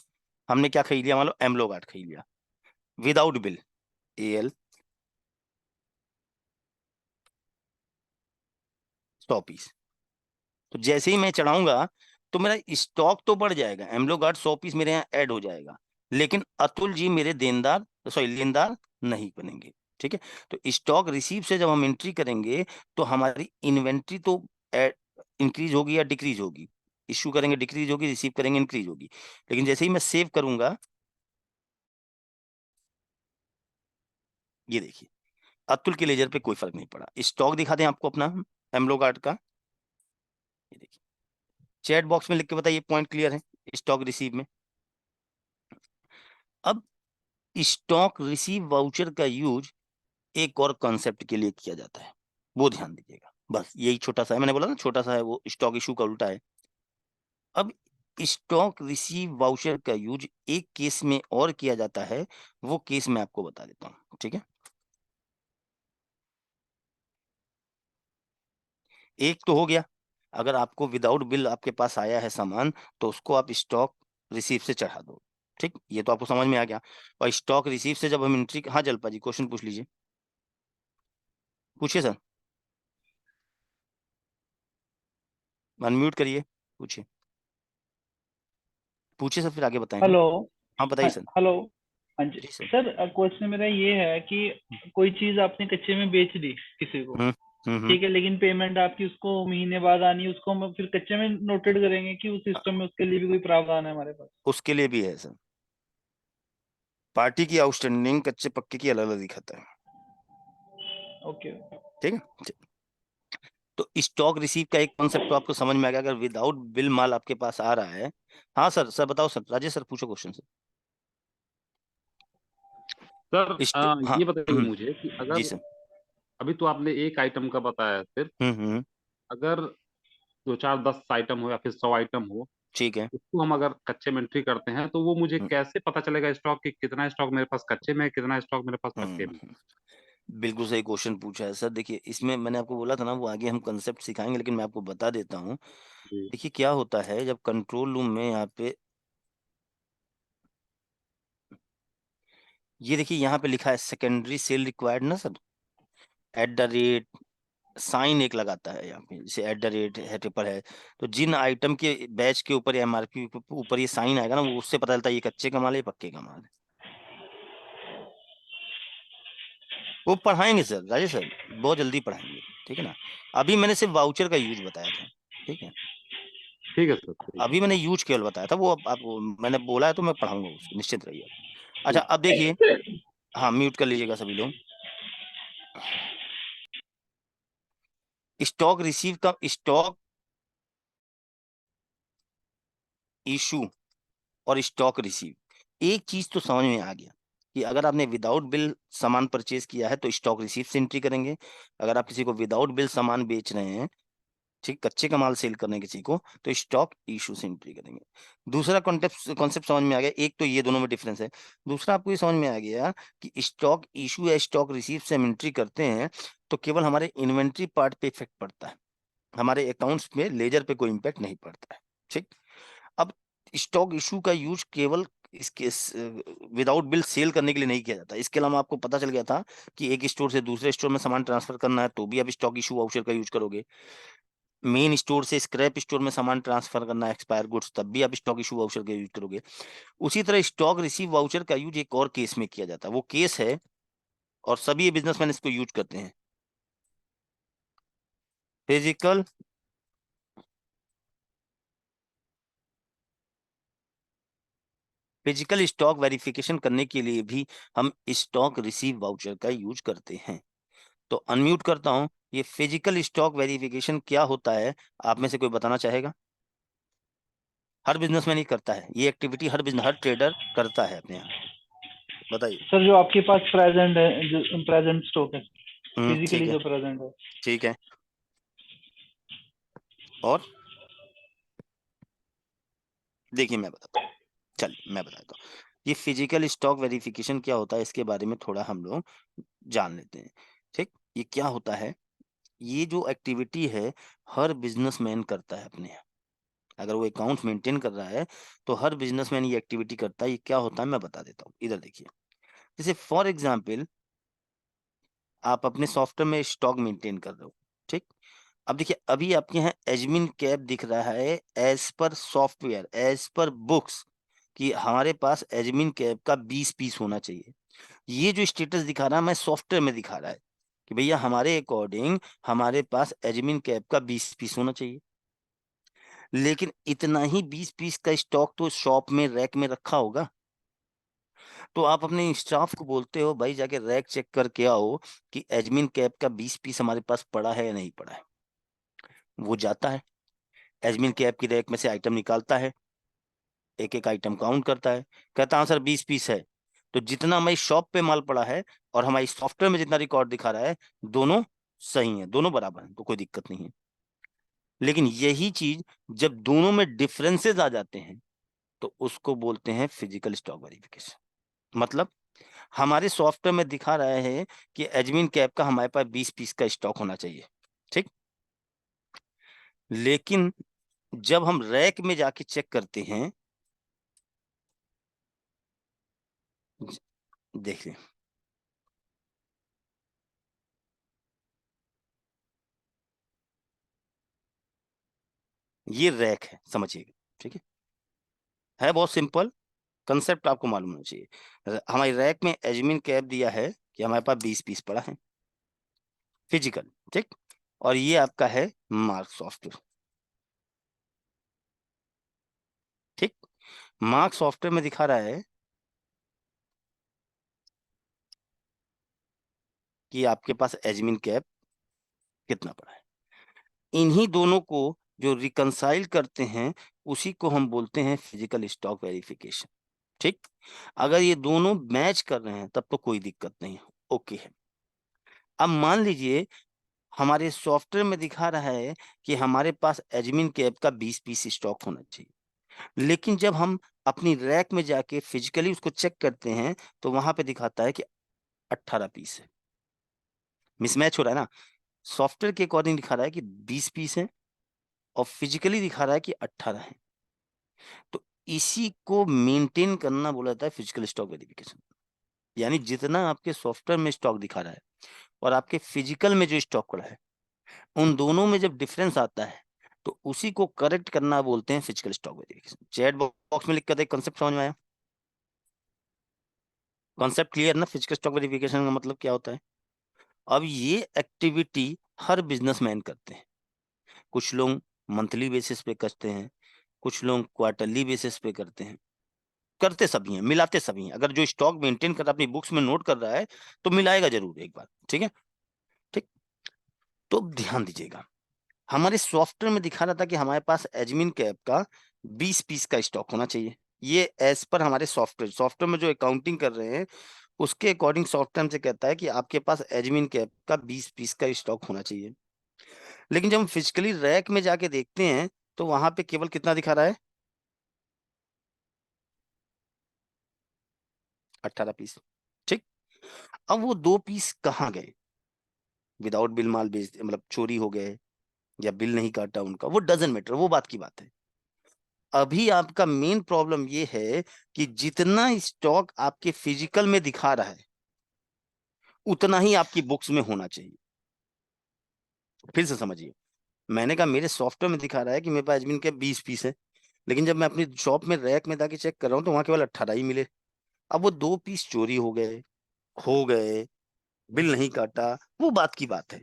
हमने क्या खरीद लिया? मान लो एमलो गार्ड खरीद लिया विदाउट बिल, AL 100 पीस। तो जैसे ही मैं चढ़ाऊंगा तो मेरा स्टॉक तो बढ़ जाएगा, एमलो गार्ड 100 पीस मेरे यहाँ ऐड हो जाएगा, लेकिन अतुल जी मेरे देनदार, सॉरी लेनदार नहीं बनेंगे। ठीक है, तो स्टॉक रिसीव से जब हम एंट्री करेंगे तो हमारी इन्वेंट्री तो इंक्रीज होगी या डिक्रीज होगी? इश्यू करेंगे डिक्रीज होगी, रिसीव करेंगे इंक्रीज होगी। लेकिन जैसे ही मैं सेव करूंगा, ये देखिए अतुल के लेजर पे कोई फर्क नहीं पड़ा। स्टॉक दिखा दें आपको अपना एमलो गार्ड का, ये देखिए, चैट बॉक्स में लिख के बताइए पॉइंट क्लियर है स्टॉक रिसीव में। अब स्टॉक रिसीव वाउचर का यूज एक और कॉन्सेप्ट के लिए किया जाता है, वो ध्यान दीजिएगा। बस यही छोटा सा है, मैंने बोला ना छोटा सा है, वो स्टॉक इशू का उल्टा है। अब स्टॉक रिसीव वाउचर का यूज एक केस में और किया जाता है, वो केस मैं आपको बता देता हूँ। ठीक है, एक तो हो गया, अगर आपको विदाउट बिल आपके पास आया है सामान तो उसको आप स्टॉक रिसीव से चढ़ा दो। ठीक, ये तो आपको समझ में आ गया। और स्टॉक रिसीव से जब हम एंट्री, हाँ जलपा जी क्वेश्चन पूछ लीजिए, पूछिए सर, अनम्यूट करिए, पूछिए पूछिए सर, फिर आगे बताएंगे। हेलो। हाँ बताइए सर। हेलो। हाँ जी जी सर। सर, क्वेश्चन मेरा ये है कि कोई चीज आपने कच्चे में बेच दी किसी को, हम्म ठीक है, लेकिन पेमेंट आपकी उसको महीने बाद आनी है, उसको हम फिर कच्चे में नोटेड करेंगे कि उस सिस्टम में उसके लिए भी कोई प्रावधान है हमारे पास? उसके लिए भी है सर, पार्टी की आउटस्टैंडिंग कच्चे पक्के की अलग अलग दिखाता है। ओके। ठीक है, तो स्टॉक रिसीव का एक कॉन्सेप्ट तो आपको समझ में आ गया, अगर विदाउट बिल माल आपके पास आ रहा है। हाँ सर, सर बताओ सर, राजेश सर पूछो क्वेश्चन सर। सर हाँ। ये बताइए मुझे कि जी अगर सर। अभी तो आपने एक आइटम का बताया सिर्फ, हम्म। अगर दो चार 10 आइटम हो या फिर 100 आइटम हो, ठीक है। उसको हम अगर कच्चे में एंट्री करते हैं तो वो मुझे हम्म कैसे पता चलेगा स्टॉक की कितना स्टॉक मेरे पास कच्चे में है, कितना स्टॉक मेरे पास पक्के में? हम्म। बिल्कुल सही क्वेश्चन पूछा है सर। देखिए इसमें मैंने आपको बोला था ना, वो आगे हम कंसेप्ट सिखाएंगे, लेकिन मैं आपको बता देता हूँ। जी। देखिए क्या होता है जब कंट्रोल रूम में यहाँ पे, ये देखिए यहाँ पे लिखा है सेकेंडरी सेल रिक्वायर्ड ना सर, @ साइन एक लगाता है यहाँ पे, जैसे @ है, ट्रिपल है। तो जिन आइटम के बैच के ऊपर या एमआरपी के ऊपर ये साइन आएगा ना, वो उससे पता चलता है ये कच्चे का माल है, ये पक्के का माल है। वो पढ़ाएंगे सर, राजेश सर बहुत जल्दी पढ़ाएंगे, ठीक है ना। अभी मैंने सिर्फ वाउचर का यूज बताया था, ठीक है। ठीक है सर, ठीक अभी मैंने यूज केवल बताया था, वो अब आप मैंने बोला है तो मैं पढ़ाऊंगा उसको, निश्चित रहिए। अच्छा अब देखिए, हाँ म्यूट कर लीजिएगा सभी लोग। स्टॉक रिसीव का, स्टॉक इशू और स्टॉक रिसीव, एक चीज तो समझ में आ गया कि अगर आपने विदाउट बिल सामान परचेज किया है तो स्टॉक रिसीव से एंट्री करेंगे। अगर आप किसी को विदाउट बिल सामान बेच रहे हैं, ठीक, कच्चे का माल सेल करने किसी को, तो स्टॉक इशू से एंट्री करेंगे। दूसरा कॉन्सेप्ट कॉन्सेप्ट समझ में आ गया, एक तो ये दोनों में डिफरेंस है। दूसरा आपको ये समझ में आ गया कि स्टॉक इशू या स्टॉक रिसीव से हम एंट्री करते हैं तो केवल हमारे इन्वेंट्री पार्ट पे इफेक्ट पड़ता है, हमारे अकाउंट्स में लेजर पे कोई इम्पैक्ट नहीं पड़ता है। ठीक, अब स्टॉक इशू का यूज केवल इसके विदाउट बिल सेल करने के लिए नहीं किया जाता। इसके अलावा आपको पता चल गया था कि एक स्टोर से दूसरे स्टोर में सामान ट्रांसफर करना है तो भी आप स्टॉक इशू वाउचर का यूज करोगे। मेन स्टोर से स्क्रैप स्टोर में सामान ट्रांसफर करना है, एक्सपायर गुड्स, तब भी आप स्टॉक इशू वाउचर का यूज करोगे। उसी तरह स्टॉक रिसीव वाउचर का यूज एक और केस में किया जाता है, वो केस है, और सभी बिजनेसमैन इसको यूज करते हैं, फिजिकल फिजिकल स्टॉक वेरिफिकेशन करने के लिए भी हम स्टॉक रिसीव वाउचर का यूज करते हैं। तो अनम्यूट करता हूं, ये फिजिकल स्टॉक वेरिफिकेशन क्या होता है, आप में से कोई बताना चाहेगा? हर बिजनेसमैन ही करता है ये एक्टिविटी, हर ट्रेडर करता है अपने यहाँ, बताइए। सर, जो आपके पास प्रेजेंट है, जो प्रेजेंट स्टॉक है, ठीक फिजिकली है। जो प्रेजेंट है। ठीक है, और देखिए मैं बताता हूँ, चलिए मैं बताता हूँ। ये फिजिकल स्टॉक वेरिफिकेशन क्या होता है, इसके बारे में थोड़ा हम लोग जान लेते हैं। ठीक, ये क्या होता है, ये जो एक्टिविटी है हर बिजनेसमैन करता है अपने यहाँ। अगर वो अकाउंट मेंटेन कर रहा है तो हर बिजनेसमैन ये एक्टिविटी करता है। ये क्या होता है मैं बता देता हूँ, इधर देखिए। जैसे फॉर एग्जाम्पल आप अपने सॉफ्टवेयर में स्टॉक मेंटेन कर रहे हो, ठीक। अब देखिए अभी आपके यहाँ एडमिन कैप दिख रहा है, as per software, as per books, कि हमारे पास एडमिन कैप का 20 पीस होना चाहिए। ये जो स्टेटस दिखा रहा है मैं सॉफ्टवेयर में दिखा रहा है कि भैया हमारे अकॉर्डिंग हमारे पास एडमिन कैप का 20 पीस होना चाहिए। लेकिन इतना ही 20 पीस का स्टॉक तो शॉप में रैक में रखा होगा। तो आप अपने स्टाफ को बोलते हो भाई जाके रैक चेक करके आओ कि एडमिन कैप का 20 पीस हमारे पास पड़ा है या नहीं पड़ा है। वो जाता है, एडमिन कैप की रैक में से आइटम निकालता है, एक एक आइटम काउंट करता है, कहता हाँ सर 20 पीस है। तो जितना हमारी शॉप पे माल पड़ा है और हमारी सॉफ्टवेयर में जितना रिकॉर्ड दिखा रहा है, दोनों सही है, दोनों बराबर है, तो कोई दिक्कत नहीं है। लेकिन यही चीज जब दोनों में डिफरेंसेस आ जाते हैं तो उसको बोलते हैं फिजिकल स्टॉक वेरिफिकेशन। मतलब हमारे सॉफ्टवेयर में दिखा रहा है कि एडमिन कैप का हमारे पास 20 पीस का स्टॉक होना चाहिए, ठीक। लेकिन जब हम रैक में जाके चेक करते हैं देख लें, ये रैक है, समझिएगा, ठीक है बहुत सिंपल कंसेप्ट, आपको मालूम होना चाहिए। हमारी रैक में एडमिन कैप दिया है कि हमारे पास 20 पीस पड़ा है फिजिकल, ठीक, और ये आपका है मार्क सॉफ्टवेयर, ठीक। मार्क सॉफ्टवेयर में दिखा रहा है कि आपके पास एडमिन कैप कितना पड़ा है। इन्हीं दोनों को जो रिकंसाइल करते हैं उसी को हम बोलते हैं फिजिकल स्टॉक वेरिफिकेशन, ठीक। अगर ये दोनों मैच कर रहे हैं तब तो कोई दिक्कत नहीं है, ओके है। अब मान लीजिए हमारे सॉफ्टवेयर में दिखा रहा है कि हमारे पास एडमिन कैप का 20 पीस स्टॉक होना चाहिए, लेकिन जब हम अपनी रैक में जाके फिजिकली उसको चेक करते हैं तो वहां पे दिखाता है कि 18 पीस है। मिसमैच हो रहा है ना, सॉफ्टवेयर के अकॉर्डिंग दिखा रहा है कि 20 पीस है और फिजिकली दिखा रहा है कि 18 है। तो इसी को मेंटेन करना बोला जाता है फिजिकल स्टॉक वेरिफिकेशन। यानी जितना आपके सॉफ्टवेयर में स्टॉक दिखा रहा है और आपके फिजिकल में जो स्टॉक पड़ा है, उन दोनों में जब डिफरेंस आता है तो उसी को करेक्ट करना बोलते हैं physical stock verification. Chat box में लिख कर कॉन्सेप्ट समझ में आया? कॉन्सेप्ट क्लियर ना, फिजिकल स्टॉक वेरिफिकेशन का मतलब क्या होता है। अब ये एक्टिविटी हर बिजनेसमैन करते हैं। कुछ लोग मंथली बेसिस पे करते हैं, कुछ लोग क्वार्टरली बेसिस पे करते हैं, करते सभी हैं, मिलाते सभी हैं। अगर जो स्टॉक मेंटेन कर रहा है अपनी बुक्स में नोट कर रहा है तो मिलाएगा जरूर एक बार, ठीक है, ठीक। तो ध्यान दीजिएगा, हमारे सॉफ्टवेयर में दिखा रहा था कि हमारे पास एडमिन कैप का 20 पीस का स्टॉक होना चाहिए। ये एज पर हमारे सॉफ्टवेयर में जो अकाउंटिंग कर रहे हैं उसके अकॉर्डिंग सॉफ्टवेयर से कहता है कि आपके पास एडमिन कैप का 20 पीस का स्टॉक होना चाहिए। लेकिन जब हम फिजिकली रैक में जाके देखते हैं तो वहां पे केवल कितना दिखा रहा है, 18 पीस, ठीक। अब वो 2 पीस कहाँ गए, विदाउट बिल माल बेच मतलब चोरी हो गए या बिल नहीं काटा उनका, वो डजन मैटर, वो बात की बात है। अभी आपका मेन प्रॉब्लम ये है कि जितना स्टॉक आपके फिजिकल में दिखा रहा है उतना ही आपकी बुक्स में होना चाहिए। फिर से समझिए, मैंने कहा मेरे सॉफ्टवेयर में दिखा रहा है कि मेरे पास एडमिन के 20 पीस है, लेकिन जब मैं अपनी शॉप में रैक में जाके चेक कर रहा हूँ तो वहां केवल 18 ही मिले। अब वो 2 पीस चोरी हो गए, खो गए, बिल नहीं काटा, वो बात की बात है।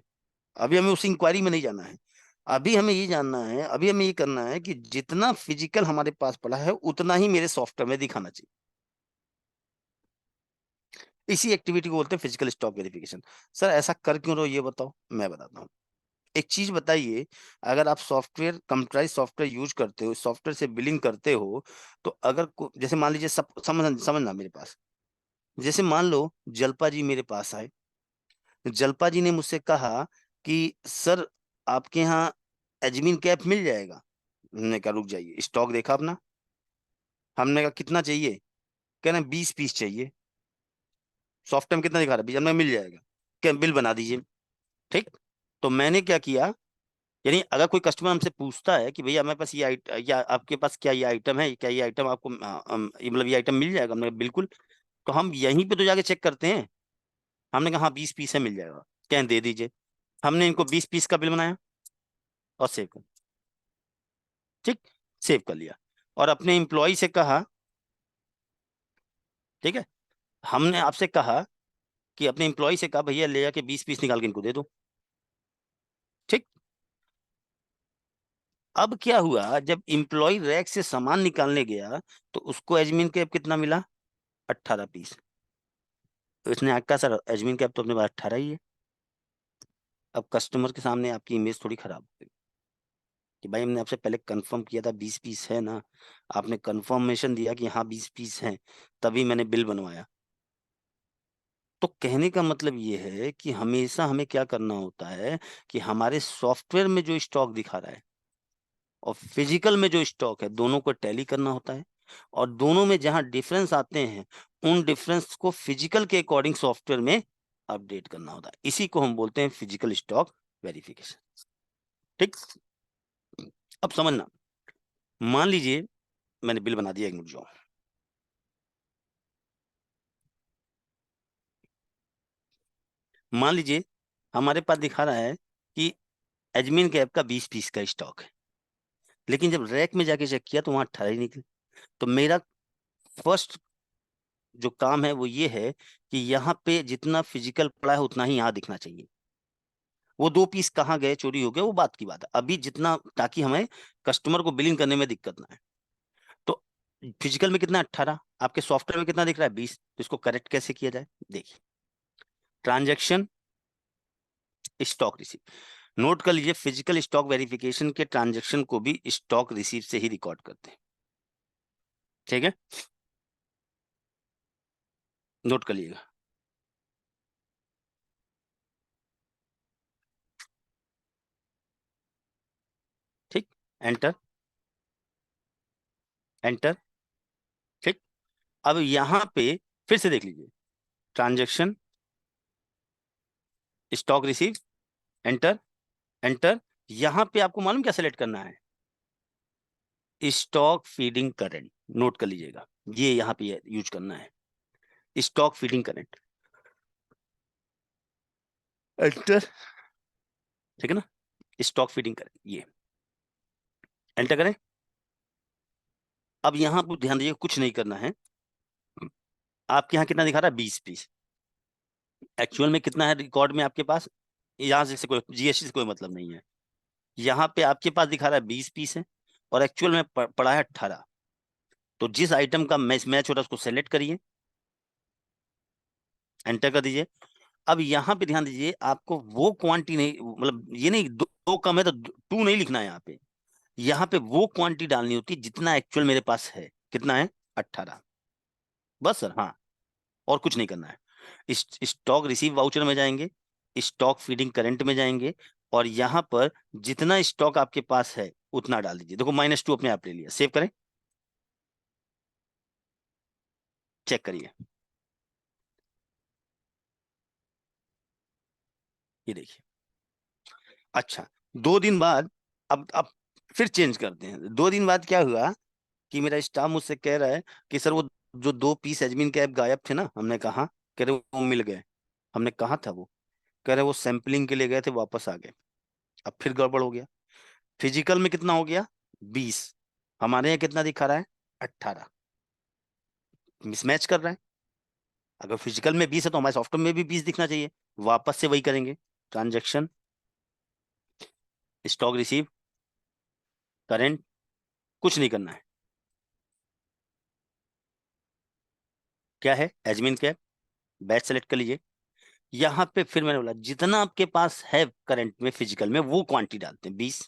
अभी हमें उस इंक्वायरी में नहीं जाना है। अभी हमें ये जानना है, अभी हमें ये करना है कि जितना फिजिकल हमारे पास पड़ा है उतना ही मेरे सॉफ्टवेयर में दिखाना चाहिए। इसी एक्टिविटी को बोलते हैं फिजिकल स्टॉक वेरिफिकेशन। सर ऐसा कर क्यों रहे हो ये बताओ, मैं बताता हूँ। एक चीज बताइए, अगर आप सॉफ्टवेयर कंप्यूटराइज सॉफ्टवेयर यूज करते हो, सॉफ्टवेयर से बिलिंग करते हो, तो अगर जैसे मान लीजिए सब समझना मेरे पास, जैसे मान लो जलपा जी मेरे पास आए, जलपा जी ने मुझसे कहा कि सर आपके यहाँ एडमिन कैप मिल जाएगा। हमने कहा रुक जाइए, स्टॉक देखा अपना, हमने कहा कितना चाहिए, कह रहे 20 पीस चाहिए। सॉफ्टवेयर में कितना दिखा रहा है, 20 में मिल जाएगा, क्या बिल बना दीजिए, ठीक। तो मैंने क्या किया, यानी अगर कोई कस्टमर हमसे पूछता है कि भैया हमारे पास ये या आपके पास क्या ये आइटम है, क्या ये आइटम आपको ये मतलब ये आइटम मिल जाएगा, हमने कहा बिल्कुल। तो हम यहीं पे तो जाके चेक करते हैं। हमने कहा हाँ 20 पीस है, मिल जाएगा, क्या दे दीजिए। हमने इनको 20 पीस का बिल बनाया और सेव कर, ठीक, सेव कर लिया। और अपने एम्प्लॉय से कहा, ठीक है, हमने आपसे कहा कि अपने एम्प्लॉय से कहा भैया ले जाके 20 पीस निकाल के इनको दे दो, ठीक। अब क्या हुआ, जब एम्प्लॉय रैक से सामान निकालने गया तो उसको एडमिन कैप कितना मिला, 18 पीस। तो इसने आका सर एडमिन कैप तो अपने पास 18 ही है। अब कस्टमर के सामने आपकी इमेज थोड़ी खराब हो गई कि भाई हमने आपसे पहले कंफर्म किया था 20 पीस है ना, आपने कंफर्मेशन दिया कि हाँ 20 पीस हैं, तभी मैंने बिल बनवाया। तो कहने का मतलब ये है कि हमेशा हमें क्या करना होता है कि हमारे सॉफ्टवेयर में जो स्टॉक दिखा रहा है और फिजिकल में जो स्टॉक है दोनों को टैली करना होता है, और दोनों में जहां डिफरेंस आते हैं उन डिफरेंस को फिजिकल के अकॉर्डिंग सॉफ्टवेयर में अपडेट करना होता है। इसी को हम बोलते हैं फिजिकल स्टॉक वेरिफिकेशन, ठीक। अब समझना, मान लीजिए मैंने बिल बना दिया, एक मिनट जाओ, मान लीजिए हमारे पास दिखा रहा है कि एजमिन कैप का 20 पीस का स्टॉक है, लेकिन जब रैक में जाके चेक किया तो वहां 18 ही निकले। तो मेरा फर्स्ट जो काम है वो ये है कि यहाँ पे जितना फिजिकल पड़ा है उतना ही यहाँ दिखना चाहिए। वो 2 पीस कहाँ गए, चोरी हो गए, वो बात की बात है, अभी जितना, ताकि हमें कस्टमर को बिलिंग करने में दिक्कत ना है। तो फिजिकल में कितना 18, आपके सॉफ्टवेयर में कितना दिख रहा है 20, तो इसको करेक्ट कैसे किया जाए देखिए। ट्रांजैक्शन स्टॉक रिसीव, नोट कर लीजिए फिजिकल स्टॉक वेरिफिकेशन के ट्रांजैक्शन को भी स्टॉक रिसीव से ही रिकॉर्ड करते हैं, ठीक है, नोट कर लीजिएगा। ठीक, एंटर एंटर। ठीक, अब यहां पे फिर से देख लीजिए, transaction stock receive, enter enter. यहां पे आपको मालूम क्या सेलेक्ट करना है, स्टॉक फीडिंग करंट, नोट कर लीजिएगा, ये यहां पे यूज करना है, स्टॉक फीडिंग करंट, एंटर, ठीक है ना, स्टॉक फीडिंग करंट, ये एंटर करें। अब यहां पर ध्यान दीजिए, कुछ नहीं करना है, आपके यहाँ कितना दिखा रहा है 20 पीस, एक्चुअल में कितना है रिकॉर्ड में आपके पास, यहाँ से कोई जीएसटी से कोई मतलब नहीं है, यहाँ पे आपके पास दिखा रहा है 20 पीस है और एक्चुअल में पड़ा है 18। तो जिस आइटम का मैच हो रहा है उसको सेलेक्ट करिए, एंटर कर दीजिए। अब यहाँ पे ध्यान दीजिए, आपको वो क्वांटिटी नहीं, मतलब ये नहीं दो कम है तो 2 नहीं लिखना है, यहाँ पे वो क्वांटिटी डालनी होती है जितना एक्चुअल मेरे पास है, कितना है 18, बस सर, हाँ, और कुछ नहीं करना है। स्टॉक रिसीव वाउचर में जाएंगे, स्टॉक फीडिंग करंट में जाएंगे, और यहाँ पर जितना स्टॉक आपके पास है उतना डाल दीजिए। देखो -2 अपने आप ले लिया, सेव करें, चेक करिए, ये देखिए। अच्छा, 2 दिन बाद, अब फिर चेंज करते हैं। 2 दिन बाद क्या हुआ कि मेरा स्टाफ मुझसे कह रहा है कि सर वो जो 2 पीस एडमिन कैप गायब थे ना, हमने कहा, कह रहे वो मिल गए। हमने कहा था वो, कह रहे वो सैंपलिंग के लिए गए थे, वापस आ गए। अब फिर गड़बड़ हो गया, फिजिकल में कितना हो गया 20, हमारे यहाँ कितना दिखा रहा है 18, मिसमैच कर रहा है। अगर फिजिकल में 20 है तो हमारे सॉफ्टवेयर में भी 20 दिखना चाहिए, वापस से वही करेंगे, ट्रांजेक्शन स्टॉक रिसीव करेंट, कुछ नहीं करना है, क्या है एडमिन कैप, बैच सेलेक्ट कर लीजिए। यहाँ पे फिर मैंने बोला जितना आपके पास है करंट में फिजिकल में वो क्वांटिटी डालते हैं 20,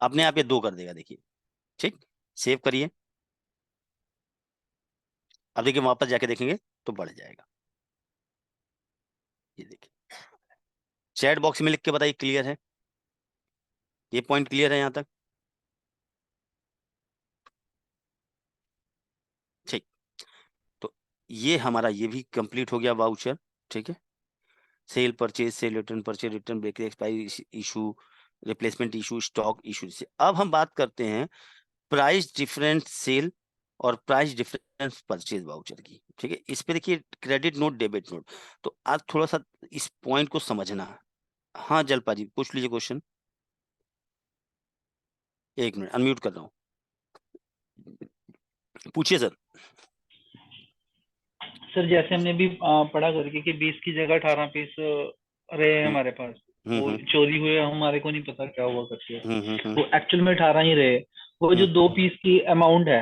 अपने आप ये 2 कर देगा, देखिए, ठीक, सेव करिए। अब देखिए वापस जाके देखेंगे तो बढ़ जाएगा, ये देखिए। चैट बॉक्स में लिख के बताइए क्लियर है, ये पॉइंट क्लियर है यहाँ तक, ठीक। तो ये हमारा ये भी कंप्लीट हो गया वाउचर, ठीक है, sale purchase, sale return, purchase return, break expiry issue, replacement issue, stock issue से। अब हम बात करते हैं प्राइस डिफरेंस सेल और प्राइस डिफरेंस परचेज वाउचर की, ठीक है। इस पे देखिए क्रेडिट नोट, डेबिट नोट, तो आज थोड़ा सा इस पॉइंट को समझना है। हाँ जलपा जी पूछ लीजिए क्वेश्चन, 1 मिनट अनम्यूट कर रहा हूँ, पूछिए सर। सर जैसे हमने अभी पढ़ा करके कि 20 की जगह 18 पीस रहे हैं हम्म हमारे पास, वो हम्म चोरी हुए, हमारे को नहीं पता क्या हुआ करके, हम्म वो एक्चुअल में 18 ही रहे। वो जो हम्म 2 पीस की अमाउंट है,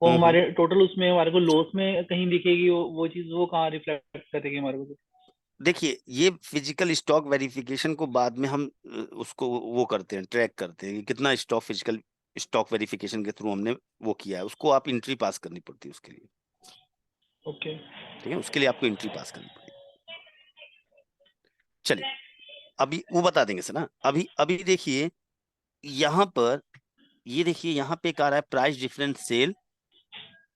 वो हम्म। हमारे टोटल उसमें हमारे को लॉस में कहीं दिखेगी, वो चीज वो कहाँ रिफ्लेक्ट करेगी हमारे को? देखिए ये फिजिकल स्टॉक वेरिफिकेशन को बाद में हम उसको वो करते हैं, ट्रैक करते हैं कि कितना स्टॉक फिजिकल स्टॉक वेरिफिकेशन के थ्रू हमने वो किया है, उसको आप एंट्री पास करनी पड़ती है उसके लिए, ओके। ठीक है, उसके लिए आपको एंट्री पास करनी पड़ेगी। चलिए अभी वो बता देंगे सर ना, अभी अभी देखिए यहाँ पर, ये देखिए यहाँ पे एक आ रहा है प्राइस डिफरेंस सेल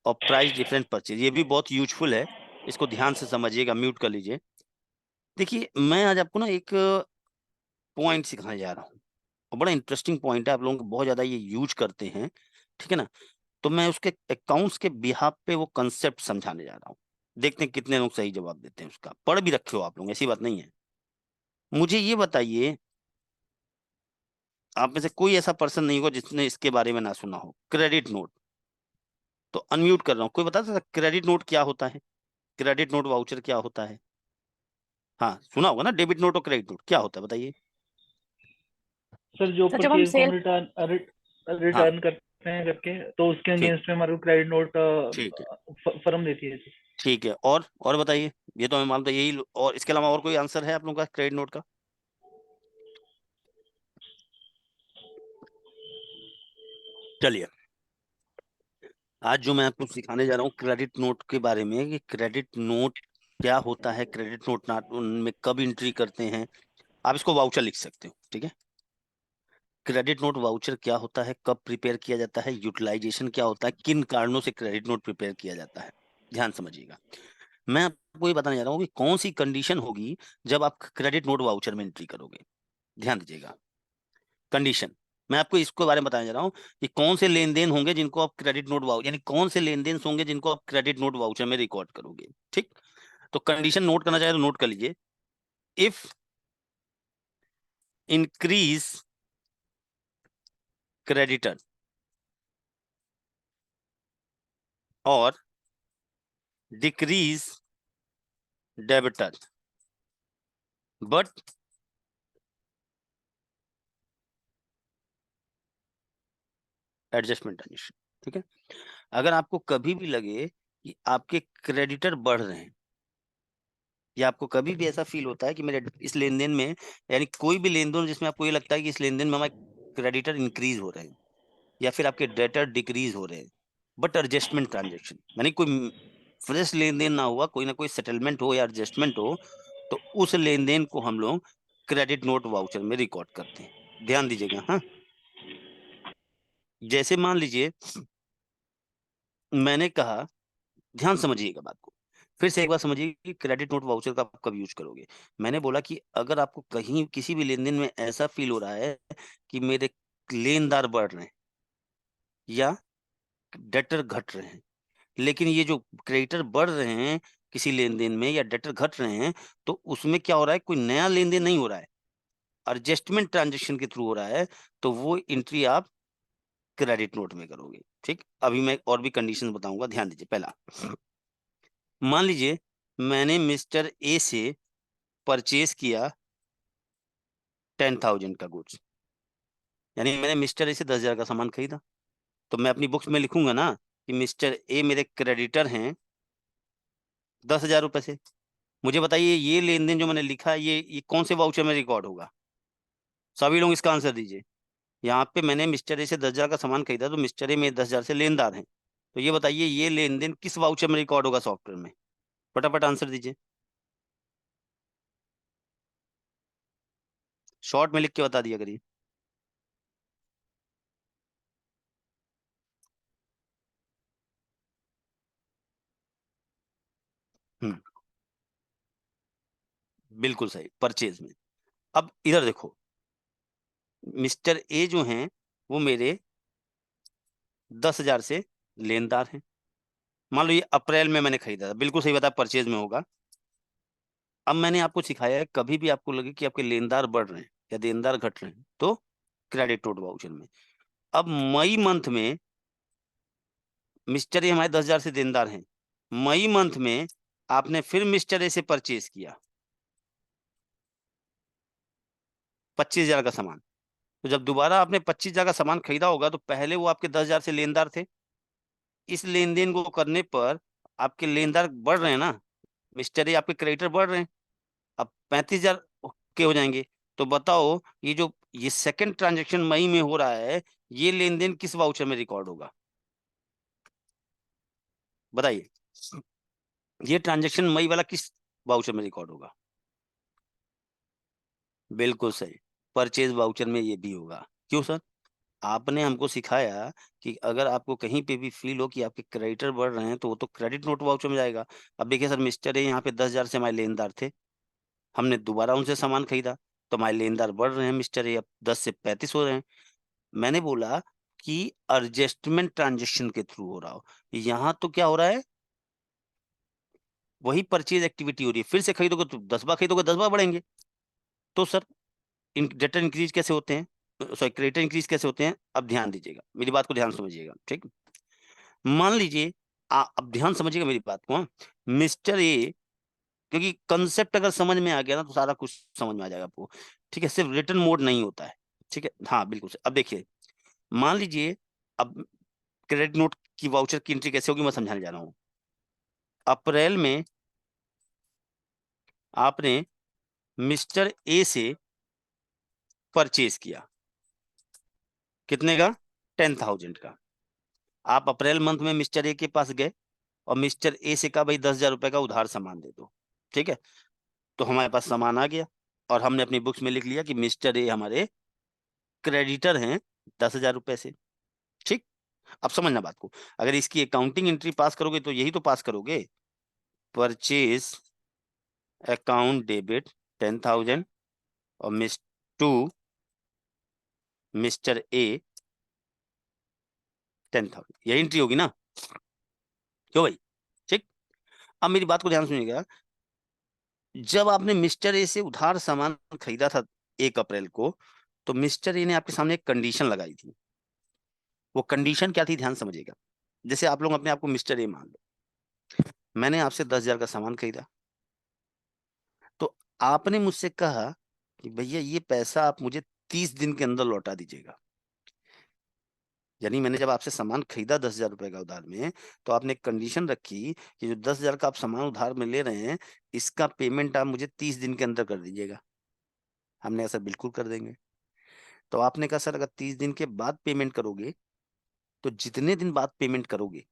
और प्राइस डिफरेंस परचेज, ये भी बहुत यूजफुल है, इसको ध्यान से समझिएगा, म्यूट कर लीजिए। देखिए मैं आज आपको ना एक पॉइंट सिखाने जा रहा हूँ, और बड़ा इंटरेस्टिंग पॉइंट है, आप लोगों को बहुत ज्यादा ये यूज करते हैं, ठीक है ना। तो मैं उसके अकाउंट्स के बिहाफ पे वो कंसेप्ट समझाने जा रहा हूँ, देखते हैं कितने लोग सही जवाब देते हैं उसका। पढ़ भी रखे हो आप लोग, ऐसी बात नहीं है। मुझे ये बताइए, आप में से कोई ऐसा पर्सन नहीं होगा जिसने इसके बारे में ना सुना हो, क्रेडिट नोट। तो अनम्यूट कर रहा हूँ, कोई बता सकता क्रेडिट नोट क्या होता है? क्रेडिट नोट वाउचर क्या होता है? हाँ सुना होगा ना, डेबिट नोट और क्रेडिट नोट क्या होता है बताइए। सर जो सर जब हम परचेज को हम सेल रिटर्न हाँ रिटर्न करते हैं करके, तो उसके ठीक, अगेंस्ट में हमारे को क्रेडिट नोट ठीक है, फर्म देती है। ठीक है। और बताइए, ये तो मैं मानता हूँ यही। और इसके अलावा और कोई आंसर है आप लोगों का क्रेडिट नोट का? चलिए, आज जो मैं आपको सिखाने जा रहा हूँ क्रेडिट नोट के बारे में, कि क्रेडिट नोट क्या होता है, क्रेडिट नोट में कब एंट्री करते हैं। आप इसको वाउचर लिख सकते हो, ठीक है। क्रेडिट नोट वाउचर क्या होता है, कब प्रिपेयर किया जाता है, यूटिलाइजेशन क्या होता है, किन कारणों से क्रेडिट नोट प्रिपेयर किया जाता है। ध्यान समझिएगा, मैं आपको ये बताने जा रहा हूँ कि कौन सी कंडीशन होगी जब आप क्रेडिट नोट वाउचर में एंट्री करोगे। ध्यान दीजिएगा, कंडीशन। मैं आपको इसके बारे में बताने जा रहा हूँ कि कौन से लेन देन होंगे जिनको आप क्रेडिट नोट वाउचर, यानी कौन से लेन देन होंगे जिनको आप क्रेडिट नोट वाउचर में रिकॉर्ड करोगे, ठीक। तो कंडीशन नोट करना चाहे तो नोट कर लीजिए। इफ इंक्रीज क्रेडिटर और decrease debtor but adjustment condition, ठीक है। अगर आपको कभी भी लगे कि आपके क्रेडिटर बढ़ रहे हैं, या आपको कभी भी ऐसा फील होता है कि मेरे इस लेन देन में, यानी कोई भी लेन देन जिसमें आपको ये लगता है कि इस लेन देन में हमारे क्रेडिटर इंक्रीज हो रहे हैं या फिर आपके डेटर डिक्रीज हो रहे हैं, बट एडजस्टमेंट ट्रांजेक्शन, यानी कोई फ्रेश लेन देन ना हुआ, कोई ना कोई सेटलमेंट हो या एडजस्टमेंट हो, तो उस लेन देन को हम लोग क्रेडिट नोट वाउचर में रिकॉर्ड करते हैं। ध्यान दीजिएगा, हाँ। जैसे मान लीजिए मैंने कहा, ध्यान समझिएगा बात को, फिर से एक बार समझिए कि क्रेडिट नोट वाउचर का आप कब यूज करोगे। मैंने बोला कि अगर आपको कहीं किसी भी लेन देन में ऐसा फील हो रहा है कि मेरे लेनदार बढ़ रहे हैं या डेटर घट रहे हैं, लेकिन ये जो क्रेडिटर बढ़ रहे हैं किसी लेन देन में या डेटर घट रहे हैं, तो उसमें क्या हो रहा है, कोई नया लेन देन नहीं हो रहा है, एडजस्टमेंट ट्रांजेक्शन के थ्रू हो रहा है, तो वो एंट्री आप क्रेडिट नोट में करोगे, ठीक। अभी मैं और भी कंडीशन बताऊंगा, ध्यान दीजिए। पहला, मान लीजिए मैंने मिस्टर ए से परचेज किया 10,000 का गुड्स, यानी मैंने मिस्टर ए से 10,000 का सामान खरीदा। तो मैं अपनी बुक्स में लिखूंगा ना कि मिस्टर ए मेरे क्रेडिटर हैं 10,000 रुपए से। मुझे बताइए ये लेन देन जो मैंने लिखा है, ये कौन से वाउचर में रिकॉर्ड होगा? सभी लोग इसका आंसर दीजिए। यहाँ पे मैंने मिस्टर ए से 10,000 का सामान खरीदा, तो मिस्टर ए मेरे 10,000 से लेनदार हैं, तो ये बताइए ये लेन देन किस वाउचर में रिकॉर्ड होगा सॉफ्टवेयर में? फटाफट आंसर दीजिए, शॉर्ट में लिख के बता दिया करिए। हम्म, बिल्कुल सही, परचेज में। अब इधर देखो, मिस्टर ए जो हैं वो मेरे 10,000 से लेनदार हैं। मान लो ये अप्रैल में मैंने खरीदा था, बिल्कुल सही बताया, परचेज में होगा। अब मैंने आपको सिखाया है कभी भी आपको लगे कि आपके लेनदार बढ़ रहे हैं या देनदार घट रहे हैं, तो क्रेडिट नोट वाउचर में। अब मई मंथ में मिस्टर ए हमारे 10,000 से देनदार हैं, मई मंथ में आपने फिर मिस्टर ए से परचेज किया 25,000 का सामान। तो जब दोबारा आपने 25,000 का सामान खरीदा होगा, तो पहले वो आपके 10,000 से लेनदार थे, इस लेन देन को करने पर आपके लेनदार बढ़ रहे हैं ना, मिस्टर ए आपके क्रेडिटर बढ़ रहे हैं, अब 35,000 के हो जाएंगे। तो बताओ ये सेकंड ट्रांजेक्शन मई में हो रहा है, ये लेन देन किस वाउचर में रिकॉर्ड होगा? बताइए, ये ट्रांजेक्शन मई वाला किस वाउचर में रिकॉर्ड होगा? बिल्कुल सही, परचेज वाउचर में ये भी होगा। क्यों सर? आपने हमको सिखाया कि अगर आपको कहीं पे भी फील हो कि आपके क्रेडिटर बढ़ रहे हैं, तो वो तो क्रेडिट नोट वाउचर में जाएगा। अब देखिए सर, मिस्टर ए यहाँ पे 10,000 से हमारे लेनदार थे, हमने दोबारा उनसे सामान खरीदा, तो हमारे लेनदार बढ़ रहे हैं, मिस्टर ए अब 10 से 35 हो रहे हैं। मैंने बोला कि एडजस्टमेंट ट्रांजेक्शन के थ्रू हो रहा हो, यहाँ तो क्या हो रहा है, वही परचेज एक्टिविटी हो रही है, फिर से खरीदोगे तो 10 बार खरीदोगे, 10 बार बढ़ेंगे। तो सर डेटर इंक्रीज कैसे होते हैं, सॉरी क्रेडिटर इंक्रीज कैसे होते हैं, अब ध्यान दीजिएगा, मेरी बात को ध्यान समझिएगा, ठीक। मान लीजिए अब ध्यान समझिएगा मेरी बात को, हाँ। मिस्टर ए, क्योंकि कंसेप्ट अगर समझ में आ गया ना तो सारा कुछ समझ में आ जाएगा आपको, ठीक है। सिर्फ रिटर्न मोड नहीं होता है, ठीक है, हाँ बिल्कुल। अब देखिए, मान लीजिए अब क्रेडिट नोट की वाउचर की एंट्री कैसे होगी मैं समझाने जा रहा हूँ। अप्रैल में आपने मिस्टर ए से परचेज किया, कितने का, 10,000 का। आप अप्रैल मंथ में मिस्टर ए के पास गए और मिस्टर ए से कहा भाई 10,000 रुपए का उधार सामान दे दो, ठीक है। तो हमारे पास सामान आ गया और हमने अपनी बुक्स में लिख लिया कि मिस्टर ए हमारे क्रेडिटर हैं 10,000 रुपए से, ठीक। अब समझना बात को, अगर इसकी अकाउंटिंग एंट्री पास करोगे तो यही तो पास करोगे, परचेज अकाउंट डेबिट 10,000 और टू मिस्टर ए 10,000, यही एंट्री होगी ना, क्यों भाई, ठीक। अब मेरी बात को ध्यान सुनिएगा, जब आपने मिस्टर ए से उधार सामान खरीदा था 1 अप्रैल को, तो मिस्टर ए ने आपके सामने एक कंडीशन लगाई थी। वो कंडीशन क्या थी, ध्यान समझिएगा। जैसे आप लोग अपने आप को मिस्टर ए मान लो, मैंने आपसे 10,000 का सामान खरीदा, तो आपने मुझसे कहा कि भैया ये पैसा आप मुझे 30 दिन के अंदर लौटा दीजिएगा। यानी मैंने जब आपसे सामान खरीदा 10,000 रुपए का उधार में, तो आपने एक कंडीशन रखी कि जो 10,000 का आप सामान उधार में ले रहे हैं, इसका पेमेंट आप मुझे 30 दिन के अंदर कर दीजिएगा। हमने कहा सर बिल्कुल कर देंगे। तो आपने कहा सर अगर 30 दिन के बाद पेमेंट करोगे, तो जितने दिन बाद पेमेंट करोगे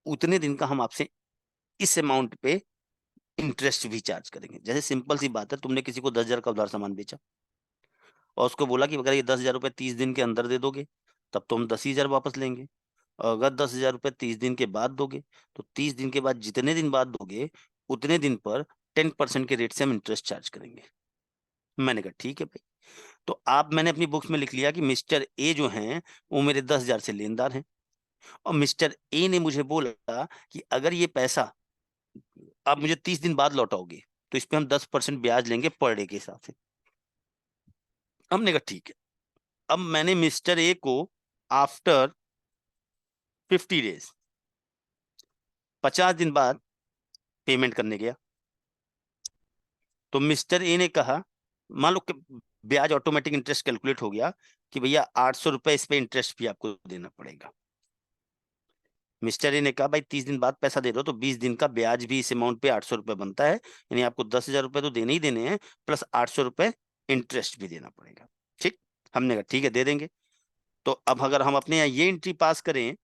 उतने दिन का हम आपसे इस अमाउंट पे इंटरेस्ट भी चार्ज करेंगे। जैसे सिंपल सी बात है, तुमने किसी को 10,000 का उधार सामान बेचा और उसको बोला कि अगर ये 10,000 रुपये 30 दिन के अंदर दे दोगे तब तो हम 10,000 वापस लेंगे, और अगर 10,000 रुपये 30 दिन के बाद दोगे तो 30 दिन के बाद जितने दिन बाद दोगे उतने दिन पर 10% के रेट से हम इंटरेस्ट चार्ज करेंगे। मैंने कहा ठीक है भाई। तो आप, मैंने अपनी बुक्स में लिख लिया कि मिस्टर ए जो हैं वो मेरे 10,000 से लेनदार हैं, और मिस्टर ए ने मुझे बोला कि अगर ये पैसा आप मुझे 30 दिन बाद लौटाओगे तो इस पे हम 10% ब्याज लेंगे पर डे के हिसाब से। हमने कहा ठीक है। अब मैंने मिस्टर ए को आफ्टर 50 डेज, 50 दिन बाद पेमेंट करने गया, तो मिस्टर ए ने कहा, मान लो कि ब्याज ऑटोमेटिक इंटरेस्ट कैलकुलेट हो गया कि भैया 800 रुपए इस पे इंटरेस्ट भी आपको देना पड़ेगा। मिस्टर ए ने कहा भाई 30 दिन बाद पैसा दे रहे हो तो 20 दिन का ब्याज भी इस अमाउंट पे 800 रुपए बनता है, यानी आपको 10,000 रुपए तो देने ही देने हैं, प्लस 800 रुपए इंटरेस्ट भी देना पड़ेगा, ठीक। हमने कहा ठीक है दे देंगे। तो अब अगर हम अपने यहाँ ये एंट्री पास करें,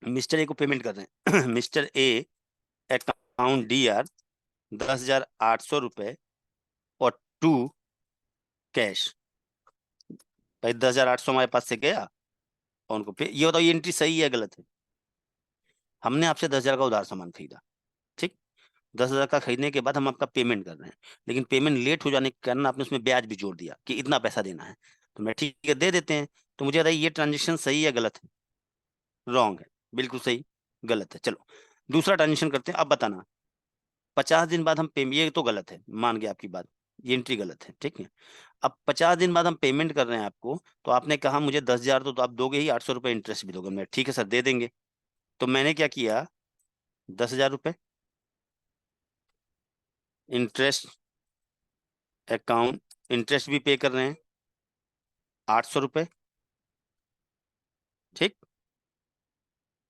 मिस्टर ए को पेमेंट कर रहे हैं mister A account D R 10,800 रुपए और टू कैश, भाई 10,800 हमारे पास से गया और उनको पे। ये बताओ ये एंट्री सही है गलत है? हमने आपसे 10,000 का उधार सामान खरीदा, ठीक। 10,000 का खरीदने के बाद हम आपका पेमेंट कर रहे हैं, लेकिन पेमेंट लेट हो जाने के कारण आपने उसमें ब्याज भी जोड़ दिया कि इतना पैसा देना है। तो मैं ठीक है दे देते हैं। तो मुझे बताइए ये ट्रांजेक्शन सही है गलत है? रॉन्ग है, बिल्कुल सही, गलत है। चलो दूसरा ट्रांजेक्शन करते हैं, अब बताना। 50 दिन बाद हम पेमेंट, ये तो गलत है, मान गया आपकी बात, ये एंट्री गलत है, ठीक है। अब 50 दिन बाद हम पेमेंट कर रहे हैं आपको, तो आपने कहा मुझे 10,000 तो आप दोगे ही, 800 रुपये इंटरेस्ट भी दोगे। मैं ठीक है सर दे देंगे। तो मैंने क्या किया, 10,000 रुपये इंटरेस्ट अकाउंट, इंटरेस्ट भी पे कर रहे हैं 800 रुपये, ठीक।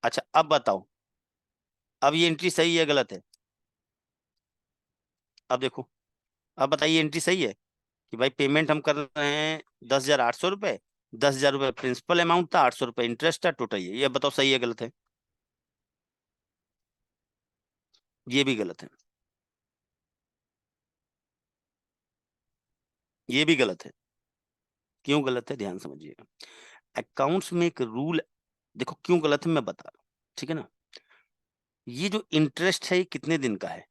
अच्छा अब बताओ, अब ये एंट्री सही है गलत है? अब देखो, अब बताइए एंट्री सही है कि भाई पेमेंट हम कर रहे हैं 10,800 रुपये, 10,000 रुपये प्रिंसिपल अमाउंट था, 800 रुपये इंटरेस्ट था, टोटल ये बताओ सही है गलत है? ये भी गलत है, ये भी गलत है। क्यों गलत है, ध्यान समझिएगा। अकाउंट्स में एक रूल, देखो क्यों गलत है मैं बता रहा हूँ, ठीक है ना। ये जो इंटरेस्ट है ये कितने दिन का है,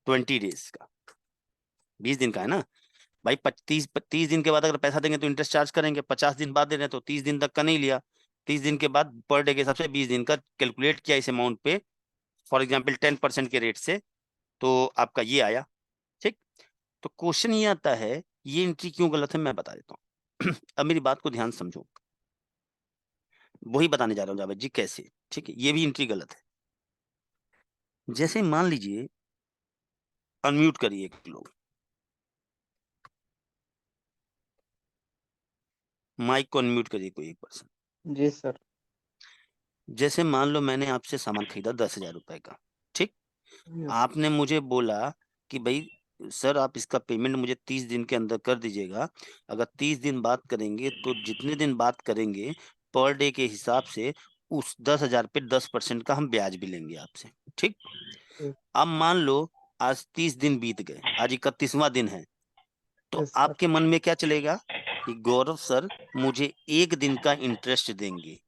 20 डेज का, 20 दिन का है ना भाई। 30 दिन के बाद अगर पैसा देंगे तो इंटरेस्ट चार्ज करेंगे, 50 दिन बाद दे रहे हैं तो 30 दिन तक का नहीं लिया, 30 दिन के बाद पर डे के हिसाब से 20 दिन का कैलकुलेट किया इस अमाउंट पे, फॉर एग्जाम्पल 10% के रेट से, तो आपका ये आया। ठीक, तो क्वेश्चन ये आता है ये एंट्री क्यों गलत है, मैं बता देता हूँ। अब मेरी बात को ध्यान समझो, वही बताने जा रहा हूँ जावेद जी कैसे। ठीक है, ये भी एंट्री गलत है। जैसे मान लीजिए, अनम्यूट करिए एक लोग, माइक को अनम्यूट करिए कोई एक पर्सन। जी सर। जैसे मान लो मैंने आपसे सामान खरीदा 10,000 रुपए का। ठीक, यस आपने मुझे बोला कि भाई सर आप इसका पेमेंट मुझे 30 दिन के अंदर कर दीजिएगा। अगर 30 दिन बात करेंगे तो जितने दिन बात करेंगे पर डे के हिसाब से उस 10,000 पे 10% का हम ब्याज भी लेंगे आपसे। ठीक, यस अब मान लो आज 30 दिन बीत गए, आज 31वां दिन है, तो यस सर। आपके मन में क्या चलेगा कि गौरव सर मुझे 1 दिन का इंटरेस्ट देंगे।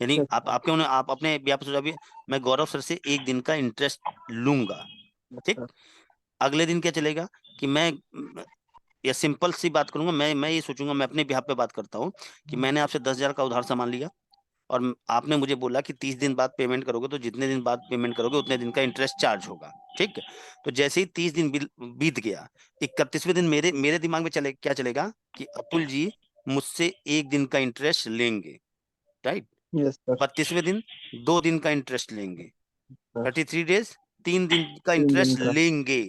यानी यस आप आपके उन्हें आप अपने व्यापार सोचा भी, मैं गौरव सर से 1 दिन का इंटरेस्ट लूंगा। ठीक, सर। अगले दिन क्या चलेगा कि मैं या सिंपल सी बात करूंगा, मैं ये सोचूंगा, मैं अपने बिहाफ पे बात करता हूँ कि मैंने आपसे 10,000 का उधार सामान लिया और आपने मुझे बोला कि 30 दिन बाद पेमेंट करोगे, तो जितने दिन बाद पेमेंट करोगे उतने दिन का इंटरेस्ट चार्ज होगा। ठीक है, तो जैसे ही 30 दिन बीत गया, 31वें दिन मेरे मेरे दिमाग में क्या चलेगा कि अतुल जी मुझसे 1 दिन का इंटरेस्ट लेंगे। Right, yes sir. 32वें दिन 2 दिन का इंटरेस्ट लेंगे, 33 डेज 3 दिन का 3 दिन इंटरेस्ट का। लेंगे।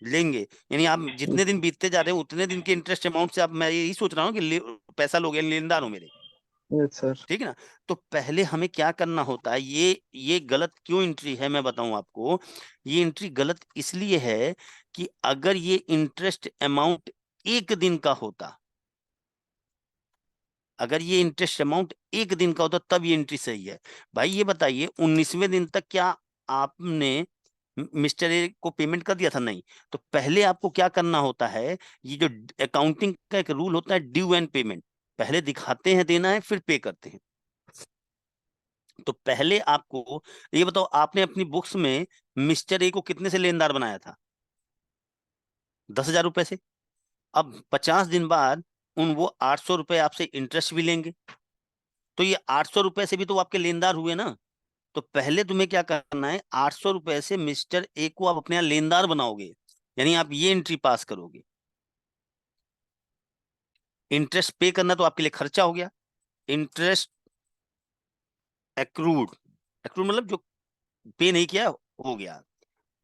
लेंगे यानी आप जितने दिन बीतते जा रहे हो उतने दिन के इंटरेस्ट अमाउंट से आप, मैं यही सोच रहा हूँ कि पैसा लोगे, लेनदार हो मेरे। Yes sir. ठीक है ना, तो पहले हमें क्या करना होता है, ये गलत क्यों एंट्री है मैं बताऊं आपको। ये एंट्री गलत इसलिए है कि अगर ये इंटरेस्ट अमाउंट 1 दिन का होता, अगर ये इंटरेस्ट अमाउंट 1 दिन का होता तब ये एंट्री सही है। भाई ये बताइए 19वें दिन तक क्या आपने मिस्टर ए को पेमेंट कर दिया था? नहीं। तो पहले आपको क्या करना होता है, ये जो अकाउंटिंग का एक रूल होता है ड्यू एंड पेमेंट, पहले दिखाते हैं देना है फिर पे करते हैं। तो पहले आपको ये बताओ, आपने अपनी बुक्स में मिस्टर ए को कितने से लेनदार बनाया था? 10,000 रुपए से। अब 50 दिन बाद वो 800 रुपए आपसे इंटरेस्ट भी लेंगे, तो ये 800 रुपए से भी तो आपके लेनदार हुए ना। तो पहले तुम्हें क्या करना है, 800 रुपए से मिस्टर ए को आप अपने यहाँ लेनदार बनाओगे, यानी आप ये एंट्री पास करोगे। इंटरेस्ट पे करना तो आपके लिए खर्चा हो गया, इंटरेस्ट एक्रूड, एक्रूड मतलब जो पे नहीं किया हो गया,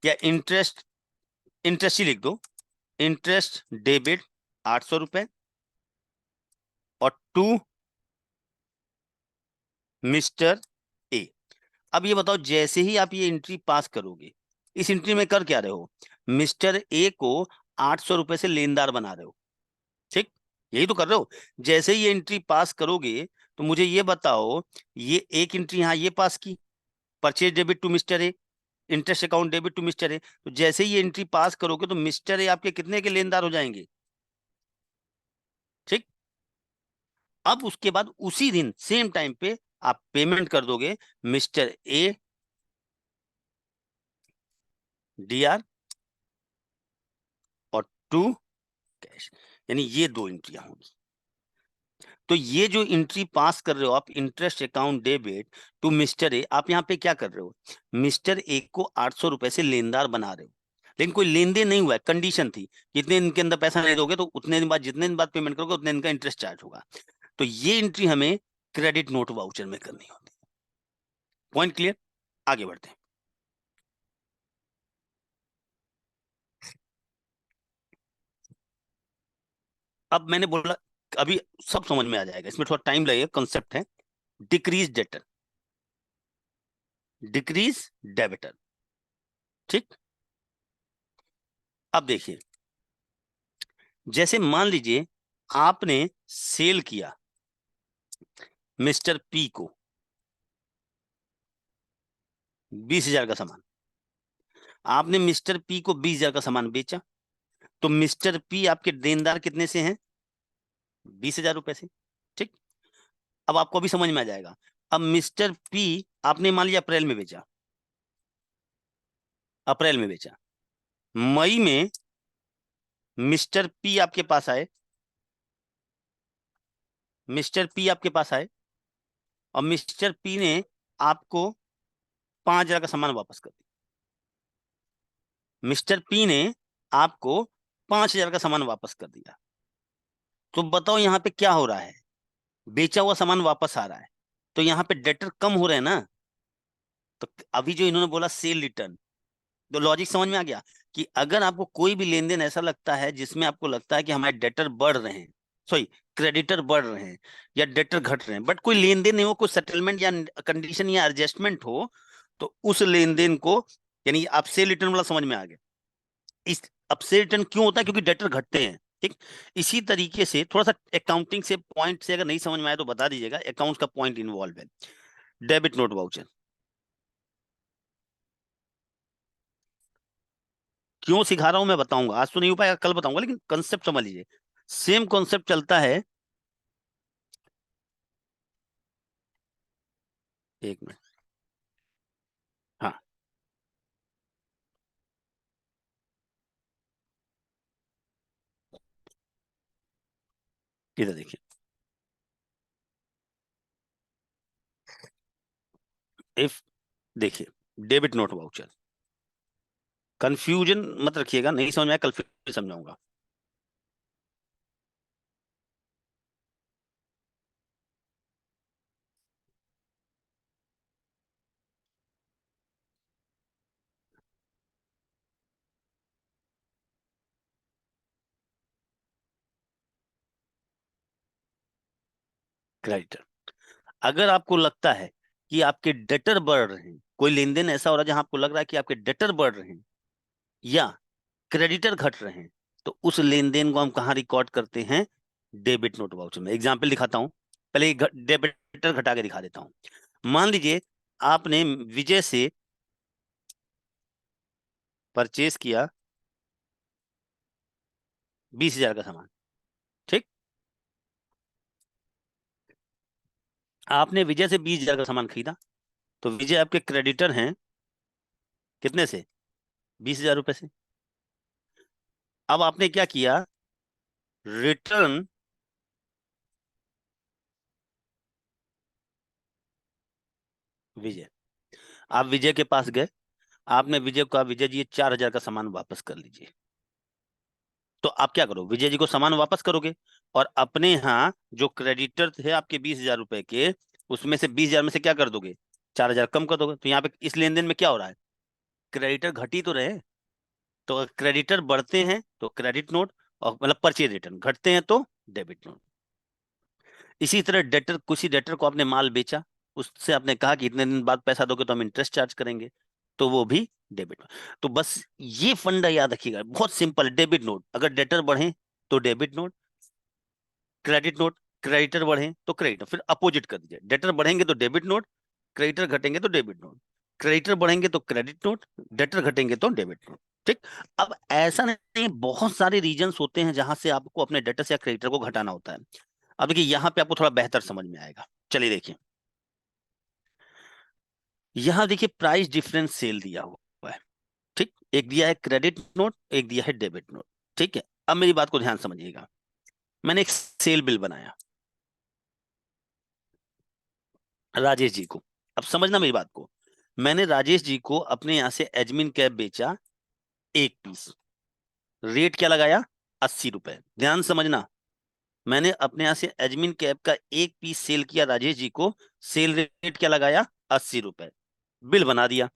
या इंटरेस्ट, इंटरेस्ट ही लिख दो, इंटरेस्ट डेबिट 800 रुपए और टू मिस्टर ए। अब ये बताओ जैसे ही आप ये एंट्री पास करोगे, इस एंट्री में कर क्या रहे हो, मिस्टर ए को 800 रुपए से लेनदार बना रहे हो। ठीक, यही तो कर रहे हो। जैसे ही ये एंट्री पास करोगे तो मुझे ये बताओ, ये एक एंट्री यहाँ ये पास की, purchase debit to mister A, interest account debit to mister A, तो जैसे ही ये एंट्री पास करोगे तो मिस्टर ए आपके कितने के लेनदार हो जाएंगे? ठीक, अब उसके बाद उसी दिन सेम टाइम पे आप पेमेंट कर दोगे मिस्टर ए डीआर और टू कैश, यानी ये 2 एंट्रियां होंगी। तो ये जो एंट्री पास कर रहे हो आप, interest account debit to mister A, आप यहाँ पे क्या कर रहे हो, मिस्टर ए को 800 रुपए से लेनदार बना रहे हो, लेकिन कोई लेन देन नहीं हुआ है, कंडीशन थी जितने दिन के अंदर पैसा नहीं दोगे तो उतने दिन बाद, जितने दिन बाद पेमेंट करोगे उतने दिन का इंटरेस्ट चार्ज होगा। तो ये एंट्री हमें क्रेडिट नोट वाउचर में करनी होती है। पॉइंट क्लियर, आगे बढ़ते हैं। अब मैंने बोला अभी सब समझ में आ जाएगा, इसमें थोड़ा टाइम लगेगा, कंसेप्ट है डिक्रीज डेटर, डिक्रीज डेबिटर। ठीक, अब देखिए, जैसे मान लीजिए आपने सेल किया मिस्टर पी को 20,000 का सामान, आपने मिस्टर पी को 20,000 का सामान बेचा, तो मिस्टर पी आपके देनदार कितने से हैं? 20,000 रुपए से। ठीक, अब आपको अभी समझ में आ जाएगा। अब मिस्टर पी आपने मान लिया अप्रैल में बेचा, अप्रैल में बेचा, मई में मिस्टर पी आपके पास आए, मिस्टर पी आपके पास आए और मिस्टर पी ने आपको 5,000 का सामान वापस कर दिया। मिस्टर पी ने आपको 5,000 का सामान वापस कर दिया। तो बताओ यहाँ पे क्या हो रहा है? बेचा हुआ सामान वापस आ रहा है, तो यहाँ पे डेटर कम हो रहे हैं ना। तो अभी जो इन्होंने बोला सेल रिटर्न, तो लॉजिक समझ में आ गया कि अगर आपको कोई भी लेन देन ऐसा लगता है जिसमें आपको लगता है कि हमारे डेटर बढ़ रहे हैं, सॉरी क्रेडिटर बढ़ रहे हैं या डेटर घट रहे हैं, बट कोई लेन देन नहीं हो, कोई सेटलमेंट या कंडीशन या एडजस्टमेंट हो, तो उस लेन देन को, यानी आप सेल रिटर्न वाला समझ में आ गया। इस अब सेल रिटर्न क्यों होता है? क्योंकि डेटर घटते हैं। ठीक, इसी तरीके से थोड़ा सा अकाउंटिंग से पॉइंट से अगर नहीं समझ में आए तो बता दीजिएगा, अकाउंट्स का पॉइंट इन्वॉल्व है। डेबिट नोट वाउचर क्यों सिखा रहा हूं मैं बताऊंगा, आज तो नहीं हो पाएगा, कल बताऊंगा, लेकिन कंसेप्ट समझ लीजिए। सेम कॉन्सेप्ट चलता है। एक मिनट, हाँ, इधर देखिए। इफ देखिए, डेबिट नोट वाउचर, कंफ्यूजन मत रखिएगा, नहीं समझ में आया कल फिर समझाऊंगा। क्रेडिटर, अगर आपको लगता है कि आपके डेटर बढ़ रहे हैं, कोई लेन देन ऐसा हो रहा है जहां आपको लग रहा है कि आपके डेटर बढ़ रहे हैं या क्रेडिटर घट रहे हैं, तो उस लेन देन को हम कहाँ रिकॉर्ड करते हैं? डेबिट नोट वाउचर में। एग्जाम्पल दिखाता हूं, पहले डेबिटर घटा के दिखा देता हूं। मान लीजिए आपने विजय से परचेज किया 20,000 का सामान। ठीक, आपने विजय से 20,000 का सामान खरीदा, तो विजय आपके क्रेडिटर हैं कितने से? 20,000 रुपए से। अब आपने क्या किया? रिटर्न विजय, आप विजय के पास गए, आपने विजय को कहा विजय जी ये 4,000 का सामान वापस कर लीजिए। तो आप क्या करो? विजय जी को सामान वापस करोगे और अपने यहाँ जो क्रेडिटर थे आपके 20,000 रुपए के, उसमें से 20,000 में से क्या कर दोगे? 4,000 कम कर दोगे। तो यहाँ पे इस लेन देन में क्या हो रहा है? क्रेडिटर घट ही तो रहे हैं। तो अगर क्रेडिटर बढ़ते हैं तो क्रेडिट नोट, और मतलब परचेज रिटर्न, घटते हैं तो डेबिट नोट। इसी तरह डेटर, किसी डेटर को आपने माल बेचा, उससे आपने कहा कि इतने दिन बाद पैसा दोगे तो हम इंटरेस्ट चार्ज करेंगे, तो वो भी डेबिट नोट। तो बस ये फंडा याद रखिएगा, बहुत सिंपल। डेबिट नोट, अगर डेटर बढ़े तो debit note, credit note, creditor बढ़े तो क्रेडिट नोट, फिर अपोजिट कर दीजिए। डेटर बढ़ेंगे तो डेबिट नोट, क्रेडिटर घटेंगे तो डेबिट नोट, क्रेडिटर बढ़ेंगे तो क्रेडिट नोट, डेटर घटेंगे तो डेबिट नोट। ठीक, अब ऐसा नहीं, बहुत सारे रीजंस होते हैं जहां से आपको अपने डेटर या क्रेडिटर को घटाना होता है। अब देखिए यहाँ पे आपको थोड़ा बेहतर समझ में आएगा। चलिए देखिए, यहाँ देखिए प्राइस डिफरेंस सेल दिया हुआ है। ठीक, एक दिया है क्रेडिट नोट, एक दिया है डेबिट नोट। ठीक है, अब मेरी बात को ध्यान समझिएगा। मैंने एक सेल बिल बनाया राजेश जी को। अब समझना मेरी बात को, मैंने राजेश जी को अपने यहां से एजमिन कैप बेचा 1 पीस। रेट क्या लगाया? 80 रुपए। ध्यान समझना, मैंने अपने यहां से एजमिन कैप का 1 पीस सेल किया राजेश जी को, सेल रेट क्या लगाया? 80 रुपए। बिल बना दिया,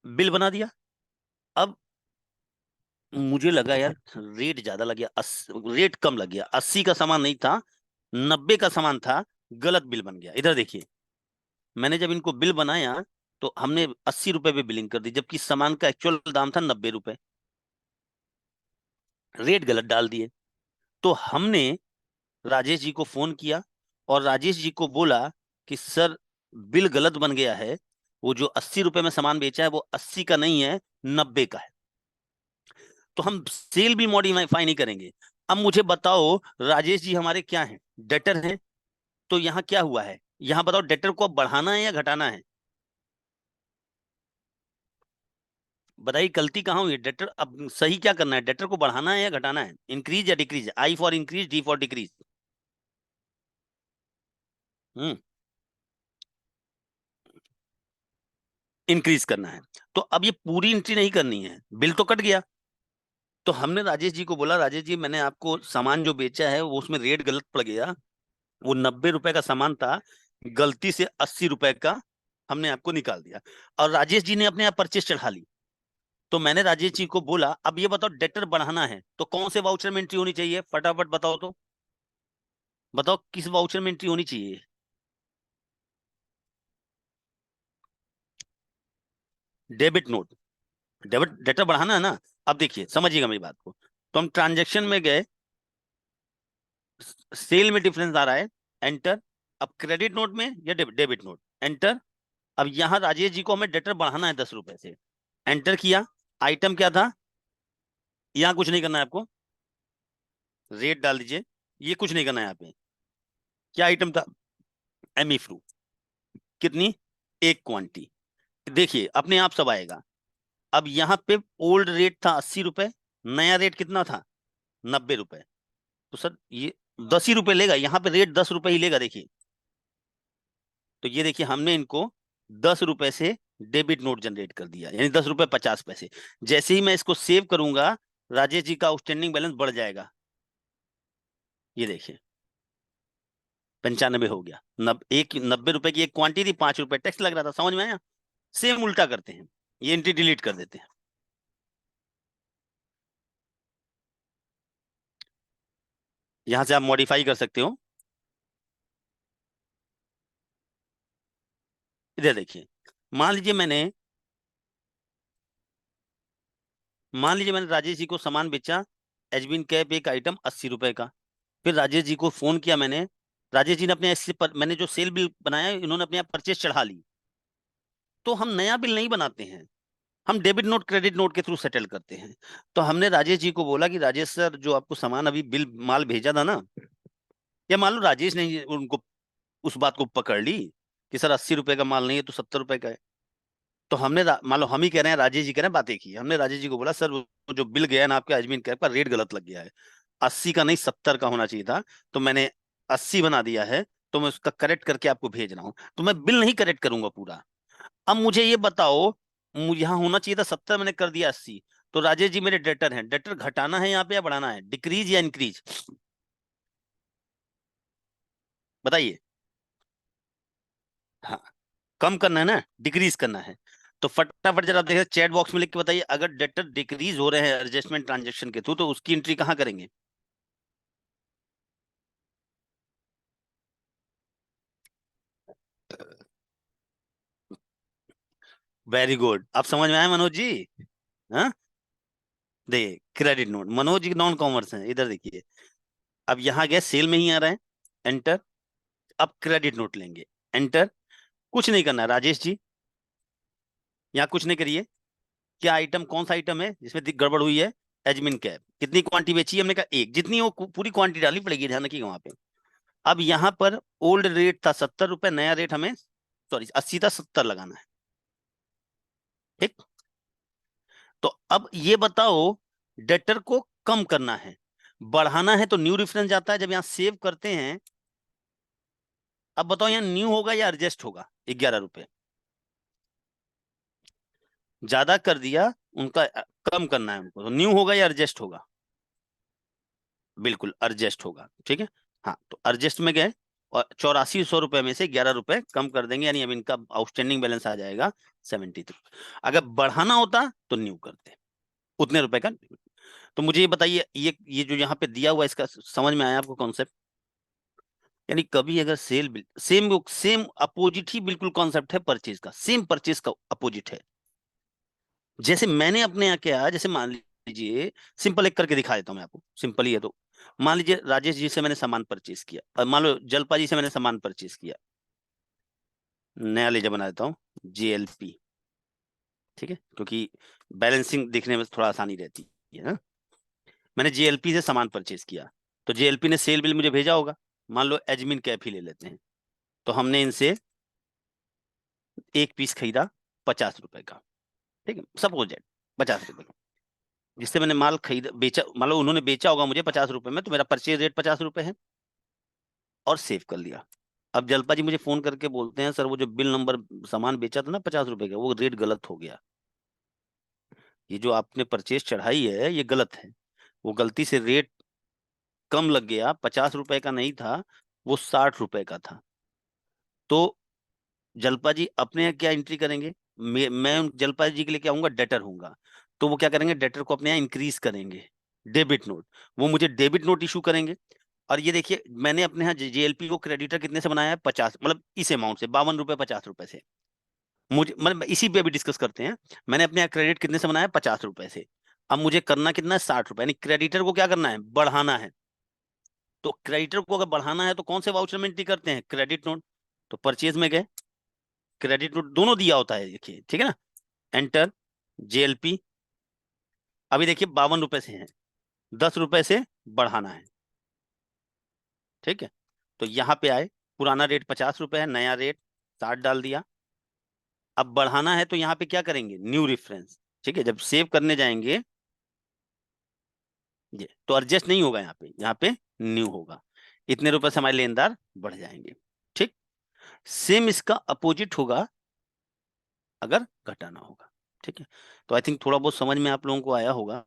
बिल बना दिया। अब मुझे लगा यार रेट ज्यादा लग गया, रेट कम लग गया, 80 का सामान नहीं था, 90 का सामान था, गलत बिल बन गया। इधर देखिए, मैंने जब इनको बिल बनाया तो हमने 80 रुपए पे बिलिंग कर दी, जबकि सामान का एक्चुअल दाम था 90 रुपए। रेट गलत डाल दिए। तो हमने राजेश जी को फोन किया और राजेश जी को बोला कि सर बिल गलत बन गया है, वो जो 80 रुपए में सामान बेचा है वो 80 का नहीं है, 90 का है। तो हम सेल भी मॉडिफाई नहीं करेंगे। अब मुझे बताओ, राजेश जी हमारे क्या हैं? डेटर हैं। तो यहाँ क्या हुआ है? यहाँ बताओ, डेटर को अब बढ़ाना है या घटाना है? बताइए गलती कहाँ हुई है? डेटर अब सही क्या करना है? डेटर को बढ़ाना है या घटाना है? इंक्रीज या decrease? I for increase, D for decrease. Hmm increase करना है। तो अब ये पूरी एंट्री नहीं करनी है, बिल तो कट गया। तो हमने राजेश जी को बोला, राजेश जी मैंने आपको सामान जो बेचा है वो उसमें रेट गलत पड़ गया, वो 90 रुपए का सामान था, गलती से 80 रुपए का हमने आपको निकाल दिया, और राजेश जी ने अपने आप परचेस चढ़ा ली। तो मैंने राजेश जी को बोला अब ये बताओ डेटर बढ़ाना है तो कौन से वाउचर में एंट्री होनी चाहिए, फटाफट बताओ तो, बताओ किस वाउचर में एंट्री होनी चाहिए। डेबिट नोट, डेबिट डेटर बढ़ाना है ना। अब देखिए समझिएगा मेरी बात को, तो हम ट्रांजेक्शन में गए, सेल में डिफरेंस आ रहा है, एंटर। अब क्रेडिट नोट में या डेबिट नोट, एंटर। अब यहाँ राजेश जी को हमें डेटर बढ़ाना है 10 रुपए से, एंटर किया। आइटम क्या था, यहाँ कुछ नहीं करना है आपको, रेट डाल दीजिए, ये कुछ नहीं करना है यहाँ पे। क्या आइटम था, एमी फ्रू, कितनी, एक क्वांटिटी। देखिए अपने आप सब आएगा। अब यहाँ पे ओल्ड रेट था 80 रुपए, नया रेट कितना था, 90 रुपए। तो सर ये 10 ही रुपए लेगा, यहाँ पे रेट 10 रुपए ही लेगा, देखिए। तो ये देखिए हमने इनको 10 रुपए से डेबिट नोट जनरेट कर दिया, यानी 10 रुपए 50 पैसे। जैसे ही मैं इसको सेव करूंगा राजेश जी का आउटस्टैंडिंग बैलेंस बढ़ जाएगा, ये देखिए 95 हो गया। 90 रुपए की एक क्वांटिटी, 5 रुपए टैक्स लग रहा था, समझ में आया। सेम उल्टा करते हैं, ये एंट्री डिलीट कर देते हैं। यहां से आप मॉडिफाई कर सकते हो। इधर देखिए, मान लीजिए मैंने राजेश जी को सामान बेचा, एजबिन कैप एक आइटम 80 रुपए का। फिर राजेश जी को फोन किया मैंने, राजेश जी ने अपने ऐसे पर, मैंने जो सेल बिल बनाया इन्होंने अपने आप परचेज चढ़ा ली। तो हम नया बिल नहीं बनाते हैं, हम डेबिट नोट क्रेडिट नोट के थ्रू सेटल करते हैं। तो हमने राजेश जी को बोला कि राजेश सर जो आपको सामान अभी बिल माल भेजा था ना, या मान लो राजेश ने उनको उस बात को पकड़ ली कि सर 80 रुपए का माल नहीं है तो 70 रुपए का है। तो हमने मान लो हम ही कह रहे हैं, राजेश जी कह रहे हैं, बातें की हमने राजेश जी को बोला सर वो जो बिल गया है ना आपके अजमीन कैब का, रेट गलत लग गया है, 80 का नहीं 70 का होना चाहिए था, तो मैंने 80 बना दिया है, तो मैं उसका करेक्ट करके आपको भेज रहा हूँ। तो मैं बिल नहीं करेक्ट करूंगा पूरा। अब मुझे ये बताओ, यहाँ होना चाहिए था 70, मैंने कर दिया 80। तो राजेश जी मेरे डेटर हैं, डेटर घटाना है यहाँ पे या बढ़ाना है, डिक्रीज या इंक्रीज, बताइए। हाँ, कम करना है ना, डिक्रीज करना है। तो फटाफट जरा आप देखिए चैट बॉक्स में लिख के बताइए, अगर डेटर डिक्रीज हो रहे हैं एडजस्टमेंट ट्रांजेक्शन के थ्रू तो उसकी एंट्री कहाँ करेंगे। वेरी गुड, अब समझ में आया मनोज जी। हाँ, देखिए credit note, Manoj ji non commerce है, इधर देखिए। अब यहाँ गए सेल में ही आ रहा है, एंटर। अब क्रेडिट नोट लेंगे, एंटर। कुछ नहीं करना है राजेश जी, यहाँ कुछ नहीं करिए। क्या आइटम, कौन सा आइटम है जिसमें गड़बड़ हुई है, एजमिन कैप, कितनी क्वांटिटी बेची है, हमने कहा एक, जितनी वो पूरी क्वांटिटी डालनी पड़ेगी, ध्यान रखिएगा वहां पे। अब यहाँ पर ओल्ड रेट था 70 रुपए, नया रेट हमें, सॉरी 80 था, 70 लगाना है, ठीक। तो अब ये बताओ, डेटर को कम करना है, बढ़ाना है तो न्यू रेफरेंस जाता है, जब यहाँ सेव करते हैं। अब बताओ यहाँ न्यू होगा या एडजस्ट होगा, 11 रुपए ज्यादा कर दिया उनका, कम करना है उनको, तो न्यू होगा या एडजस्ट होगा, बिल्कुल एडजस्ट होगा, ठीक है। हाँ, तो एडजस्ट में गए और 8400 रुपए में से 11 रुपए कम कर देंगे, यानी अब इनका आउटस्टैंडिंग बैलेंस आ जाएगा 73। अगर बढ़ाना होता तो न्यू करते, उतने रुपए का। तो मुझे ये बताइए, ये जो यहाँ पे दिया हुआ है, इसका समझ में आया आपको कॉन्सेप्ट। यानी कभी अगर sale bill same same opposite ही बिल्कुल कॉन्सेप्ट है परचेज का, सेम परचेज का अपोजिट है। जैसे मैंने अपने यहाँ किया, जैसे मान लीजिए, सिंपल एक करके दिखा देता हूँ मैं आपको, सिंपल ही है। तो मान लीजिए राजेश जी से मैंने सामान परचेज किया, और मान लो जलपा जी से मैंने सामान परचेज किया, नया लेजर बना देता हूँ, JLP, ठीक है, क्योंकि बैलेंसिंग देखने में थोड़ा आसानी रहती है ना। मैंने JLP से सामान परचेज किया, तो JLP ने सेल बिल मुझे भेजा होगा, मान लो एजमिन कैप ही ले लेते हैं। तो हमने इनसे एक पीस खरीदा 50 रुपए का, ठीक है, सपोज दैट 50 रुपए का, जिससे मैंने माल खरीदा, बेचा, मान लो उन्होंने बेचा होगा मुझे 50 रुपए में, तो मेरा परचेज रेट 50 रुपए है, और सेव कर लिया। अब जलपा जी मुझे फोन करके बोलते हैं सर वो जो बिल नंबर सामान बेचा था ना 50 रुपए का, वो रेट गलत हो गया, ये जो आपने परचेज चढ़ाई है ये गलत है, वो गलती से रेट कम लग गया, 50 रुपए का नहीं था, वो 60 रुपए का था। तो जलपा जी अपने यहाँ क्या एंट्री करेंगे, मैं उन जलपा जी के लिए क्या हूँगा, डेटर हूँगा, तो वो क्या करेंगे, डेटर को अपने यहाँ इंक्रीज करेंगे, डेबिट नोट, वो मुझे डेबिट नोट इशू करेंगे। और ये देखिए मैंने अपने यहाँ जेएलपी को क्रेडिटर कितने से बनाया है, 50, मतलब इस अमाउंट से 52 रुपए 50 रुपए से, मुझे मतलब इसी पे भी डिस्कस करते हैं। मैंने अपने यहाँ क्रेडिट कितने से बनाया, 50 रुपए से। अब मुझे करना कितना है, 60 रुपए, यानी क्रेडिटर को क्या करना है, बढ़ाना है। तो क्रेडिटर को अगर बढ़ाना है तो कौन से वाउचर में एंट्री करते हैं, क्रेडिट नोट। तो परचेज में गए, क्रेडिट नोट दोनों दिया होता है, देखिए ठीक है ना, एंटर जेएलपी। अभी देखिए 52 रुपए से है, 10 रुपए से बढ़ाना है, ठीक है। तो यहाँ पे आए, पुराना रेट 50 रुपए है, नया रेट 60 डाल दिया। अब बढ़ाना है तो यहाँ पे क्या करेंगे, न्यू रेफरेंस, ठीक है। जब सेव करने जाएंगे ये तो एडजस्ट नहीं होगा, यहाँ पे न्यू होगा, इतने रुपए से हमारे लेनदार बढ़ जाएंगे, ठीक। सेम इसका अपोजिट होगा अगर घटाना होगा, ठीक है। तो आई थिंक थोड़ा बहुत समझ में आप लोगों को आया होगा,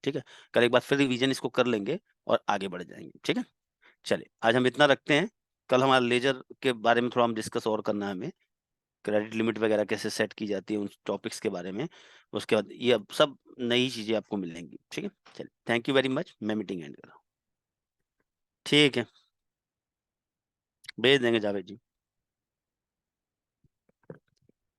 ठीक है। कल एक बार फिर रिवीजन इसको कर लेंगे और आगे बढ़ जाएंगे, ठीक है। चलिए आज हम इतना रखते हैं, कल हमारा लेजर के बारे में थोड़ा हम डिस्कस और करना है हमें, क्रेडिट लिमिट वगैरह कैसे सेट की जाती है, उन टॉपिक्स के बारे में। उसके बाद ये अब सब नई चीजें आपको मिलेंगी, ठीक है। चलिए थैंक यू वेरी मच, मैं मीटिंग एंड कर रहा हूँ, ठीक है, भेज देंगे जावेद जी।